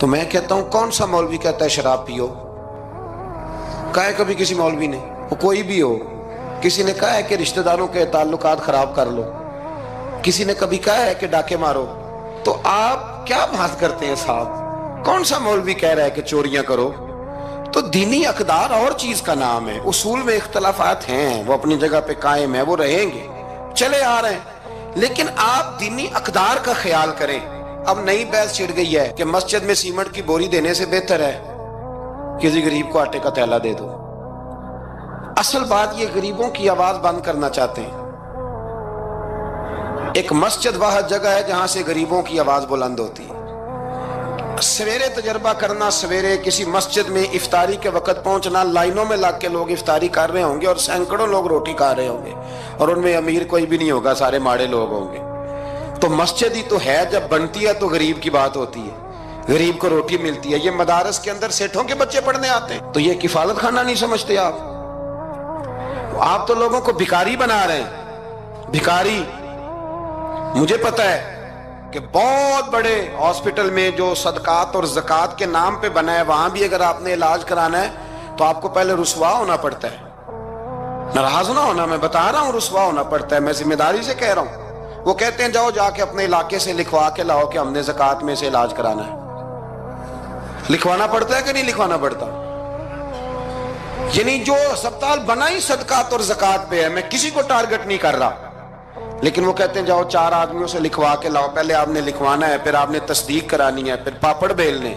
تو میں کہتا ہوں کون سا مولوی کہتا ہے شراب پیو؟ کہا ہے کبھی کسی مولوی نے؟ وہ کوئی بھی ہو، کسی نے کہا ہے کہ رشتہ داروں کے تعلقات خراب کر لو، کسی نے کبھی کہا ہے کہ ڈاکے مارو؟ تو آپ کیا بات کرتے ہیں صاحب؟ کون سا مولوی کہہ رہا ہے کہ چوریاں کرو؟ تو دینی اقدار اور چیز کا نام ہے، اصول میں اختلافات ہیں، وہ اپنی جگہ پہ قائم ہے، وہ رہیں گے، چلے آ رہے ہیں، لیکن آپ دینی اقدار کا خیال کریں۔ اب نئی بحث چھڑ گئی ہے کہ مسجد میں سیمنٹ کی بوری دینے سے بہتر ہے کسی غریب کو آٹے کا تھیلا دے دو۔ اصل بات یہ غریبوں کی آواز بند کرنا چاہتے ہیں۔ ایک مسجد واحد جگہ ہے جہاں سے غریبوں کی آواز بلند ہوتی ہے۔ سویرے تجربہ کرنا، سویرے کسی مسجد میں افطاری کے وقت پہنچنا، لائنوں میں لگ کے لوگ افطاری کر رہے ہوں گے اور سینکڑوں لوگ روٹی کھا رہے ہوں گے، اور ان میں امیر کوئی بھی نہیں ہوگا، سارے ماڑے لوگ ہوں گے۔ تو مسجد ہی تو ہے، جب بنتی ہے تو غریب کی بات ہوتی ہے، غریب کو روٹی ملتی ہے۔ یہ مدارس کے اندر سیٹھوں کے بچے پڑھنے آتے ہیں، تو یہ کفالت خانہ نہیں سمجھتے آپ تو لوگوں کو بھکاری بنا رہے ہیں، بھکاری۔ مجھے پتہ ہے کہ بہت بڑے ہاسپٹل میں جو صدقات اور زکوٰۃ کے نام پہ بنا ہے، وہاں بھی اگر آپ نے علاج کرانا ہے تو آپ کو پہلے رسوا ہونا پڑتا ہے۔ ناراض نہ ہونا، میں بتا رہا ہوں رسوا ہونا پڑتا ہے، میں ذمہ داری سے کہہ رہا ہوں۔ وہ کہتے ہیں جاؤ جا کے اپنے علاقے سے لکھوا کے لاؤ کہ ہم نے زکوٰۃ میں سے علاج کرانا ہے۔ لکھوانا پڑتا ہے کہ نہیں لکھوانا پڑتا؟ یعنی جو ہسپتال بنا ہی صدقات اور زکوٰۃ پہ ہے، میں کسی کو ٹارگٹ نہیں کر رہا، لیکن وہ کہتے ہیں جاؤ 4 آدمیوں سے لکھوا کے لاؤ۔ پہلے آپ نے لکھوانا ہے، پھر آپ نے تصدیق کرانی ہے، پھر پاپڑ بیلنے۔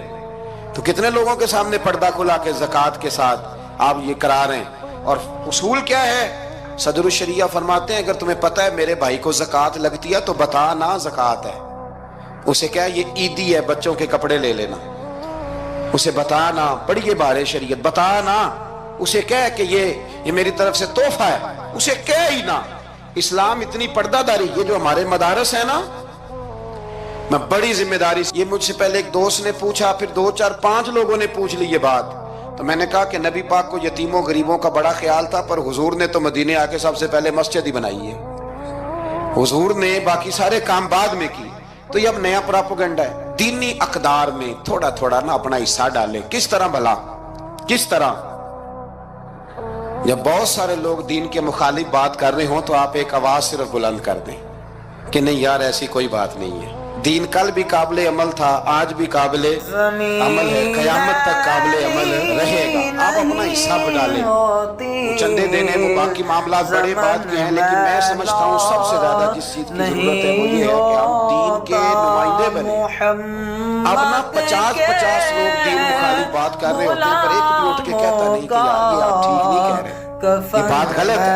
تو کتنے لوگوں کے سامنے پردہ کھلا کے زکوٰۃ کے ساتھ آپ یہ کرا رہے ہیں؟ اور اصول کیا ہے؟ صدر الشریعہ فرماتے ہیں اگر تمہیں پتہ ہے میرے بھائی کو زکوٰۃ لگتی ہے تو بتا نا زکوٰۃ ہے۔ اسے کیا ہے یہ عیدی ہے، بچوں کے کپڑے لے لینا۔ اسے بتانا، پڑھیے بارے شریعت، بتانا۔ اسے کہے کہ یہ میری طرف سے تحفہ ہے، اسے کہے ہی نہ۔ اسلام اتنی پردہ داری، یہ جو ہمارے مدارس ہیں نا، میں بڑی ذمہ داری سے، یہ مجھ سے پہلے ایک دوست نے پوچھا، پھر 2 4 5 لوگوں نے پوچھ لی یہ بات، تو میں نے کہا کہ نبی پاک کو یتیموں غریبوں کا بڑا خیال تھا، پر حضور نے تو مدینے آ کے سب سے پہلے مسجد ہی بنائی ہے۔ حضور نے باقی سارے کام بعد میں کی، تو یہ اب نیا پراپیگنڈا ہے۔ دینی اقدار میں تھوڑا تھوڑا نا اپنا حصہ ڈالیں۔ کس طرح بھلا؟ کس طرح؟ جب بہت سارے لوگ دین کے مخالف بات کر رہے ہوں تو آپ ایک آواز صرف بلند کر دیں کہ نہیں یار ایسی کوئی بات نہیں ہے۔ دین کل بھی قابل عمل تھا، آج بھی قابل عمل ہے، قیامت تک قابل عمل رہے گا۔ آپ اپنا حصہ ڈالیں، چندے دینے وہ باقی معاملات بڑے بات کے ہیں، لیکن میں سمجھتا ہوں سب سے زیادہ جس چیز کی ضرورت ہے وہ یہ ہے کہ ہم دین کے نمائندے بنیں۔ اب نا 50 لوگ دین مخالف بات کر رہے ہوتے ہیں، پر ایک بھی اٹھ کے کہتا نہیں کہ یار یہ آپ ٹھیک نہیں کہہ رہے، یہ بات غلط ہے،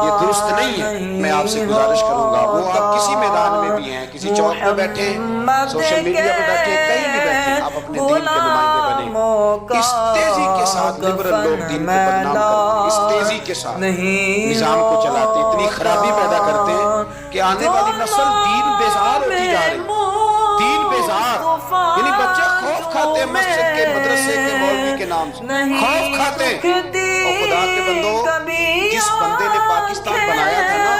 یہ درست نہیں ہے۔ میں آپ سے گزارش کروں گا، وہ آپ کسی میدان میں بھی ہیں، کسی چوک پہ بیٹھے، سوشل میڈیا پہ بیٹھے، کہیں بھی بیٹھے، آپ اپنے دین کے نمائندے بنیں۔ اس تیزی کے ساتھ لبرل لوگ دین کو بدنام کرتے ہیں، اس تیزی کے ساتھ نظام کو چلاتے ہیں، اتنی خرابی پیدا کرتے ہیں کہ آنے والی نسل دین بیزار ہوتی جا رہی ہے۔ دین بیزار یعنی بچے خوف کھاتے ہیں مسجد کے، مدرسے کے، مولوی کے نام سے خوف کھاتے ہیں۔ اور خدا کے بندو، جس بندے نے پاکستان بنایا تھا نا،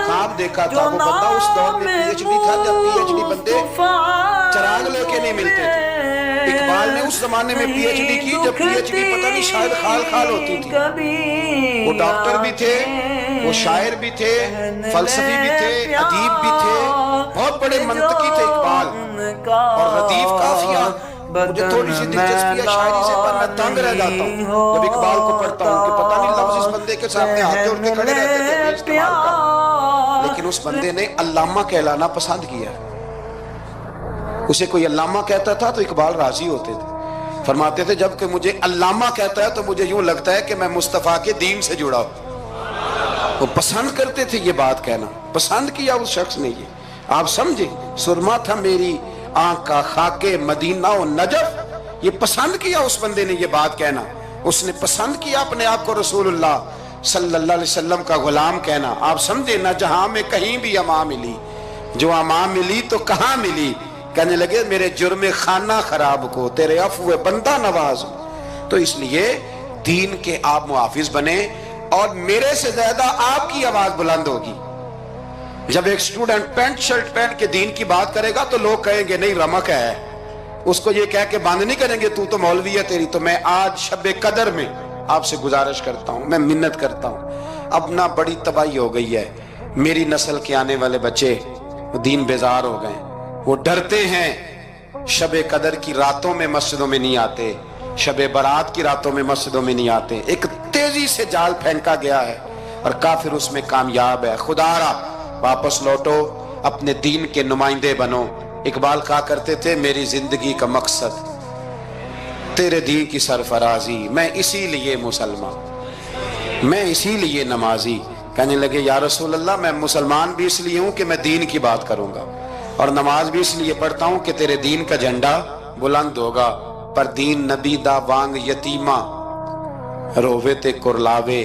خواب دیکھا تھا، وہ بندہ اس دور میں پی ایچ ڈی تھا جب پی ایچ ڈی بندے چراغ لے کے نہیں ملتے تھے۔ اقبال نے اس زمانے میں پی ایچ ڈی کی جب پی ایچ ڈی پتہ نہیں شاید خال خال ہوتی تھی۔ وہ ڈاکٹر بھی تھے، وہ شاعر بھی تھے، فلسفی بھی تھے، ادیب بھی تھے، بہت بڑے منطقی تھے اقبال اور لطیف قافیہ۔ مجھے تھوڑی سی دلچسپی ہے شاعری سے، پر میں تنگ رہ جاتا ہوں جب اقبال کو پڑھتا ہوں کہ پتہ نہیں لفظ اس بندے کے سامنے ہاتھ جوڑ کے کھڑے رہتے تھے اپنے استعمال کا، لیکن اس بندے نے علامہ کہلانا پسند کیا۔ اسے کوئی علامہ کہتا تھا تو اقبال راضی ہوتے تھے، فرماتے تھے جب کہ مجھے علامہ کہتا ہے تو مجھے یوں لگتا ہے کہ میں مصطفیٰ کے دین سے جڑا ہوں۔ وہ پسند کرتے تھے یہ بات کہنا، پسند کیا اس شخص نے۔ یہ آپ سمجھے، سرما تھا میری آنکھ کا خاک مدینہ و نجف، یہ پسند کیا اس بندے نے یہ بات کہنا۔ اس نے پسند کیا اپنے آپ کو رسول اللہ صلی اللہ علیہ وسلم کا غلام کہنا۔ آپ سمجھے نہ جہاں میں کہیں بھی اما ملی، جو اما ملی تو کہاں ملی، کہنے لگے میرے جرم خانہ خراب کو تیرے عفو بندہ نواز ہوں۔ تو اس لیے دین کے آپ محافظ بنے، اور میرے سے زیادہ آپ کی آواز بلند ہوگی۔ جب ایک اسٹوڈنٹ پینٹ شرٹ پہن کے دین کی بات کرے گا تو لوگ کہیں گے نہیں رمق ہے، اس کو یہ کہہ کے بند نہیں کریں گے تو مولوی ہے تیری۔ تو میں آج شب قدر میں آپ سے گزارش کرتا ہوں، میں منت کرتا ہوں، اب نہ بڑی تباہی ہو گئی ہے، میری نسل کے آنے والے بچے دین بیزار ہو گئے، وہ ڈرتے ہیں، شب قدر کی راتوں میں مسجدوں میں نہیں آتے، شب برات کی راتوں میں مسجدوں میں نہیں آتے۔ ایک تیزی سے جال پھینکا گیا ہے اور کافر اس میں کامیاب ہے۔ خدا را واپس لوٹو، اپنے دین کے نمائندے بنو۔ اقبال کہا کرتے تھے میری زندگی کا مقصد تیرے دین کی سرفرازی، میں اسی لیے مسلمان۔ میں اسی لیے نمازی. کہنے لگے یا رسول اللہ میں مسلمان بھی اس لیے ہوں کہ میں دین کی بات کروں گا، اور نماز بھی اس لیے پڑھتا ہوں کہ تیرے دین کا جھنڈا بلند ہوگا. پر دین نبی دا وانگ یتیمہ رووے تے کرلاوے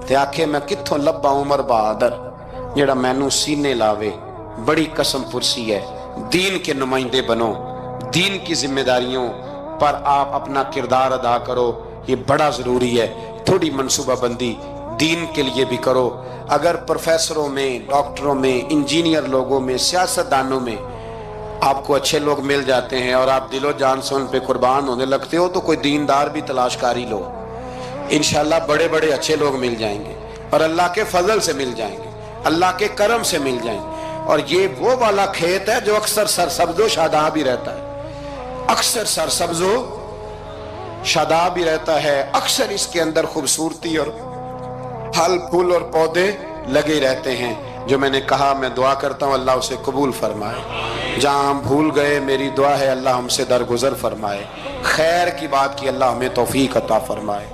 تے آکھے میں کتھوں لبا عمر بہادر جڑا مینوں سینے لاوے. بڑی قسم پرسی ہے. دین کے نمائندے بنو، دین کی ذمہ داریوں پر آپ اپنا کردار ادا کرو، یہ بڑا ضروری ہے. تھوڑی منصوبہ بندی دین کے لیے بھی کرو. اگر پروفیسروں میں، ڈاکٹروں میں، انجینئر لوگوں میں، سیاستدانوں میں آپ کو اچھے لوگ مل جاتے ہیں اور آپ دل و جان سے ان پہ قربان ہونے لگتے ہو، تو کوئی دیندار بھی تلاش کاری لو، انشاءاللہ بڑے بڑے اچھے لوگ مل جائیں گے، اور اللہ کے فضل سے مل جائیں گے، اللہ کے کرم سے مل جائیں گے. اور یہ وہ والا کھیت ہے جو اکثر سرسبز و شاداب ہی رہتا ہے، اکثر سرسبز و شاداب ہی رہتا ہے، اکثر اس کے اندر خوبصورتی اور پھل پھول اور پودے لگے رہتے ہیں. جو میں نے کہا میں دعا کرتا ہوں اللہ اسے قبول فرمائے. جہاں ہم بھول گئے میری دعا ہے اللہ ہم سے درگزر فرمائے. خیر کی بات کی اللہ ہمیں توفیق عطا فرمائے.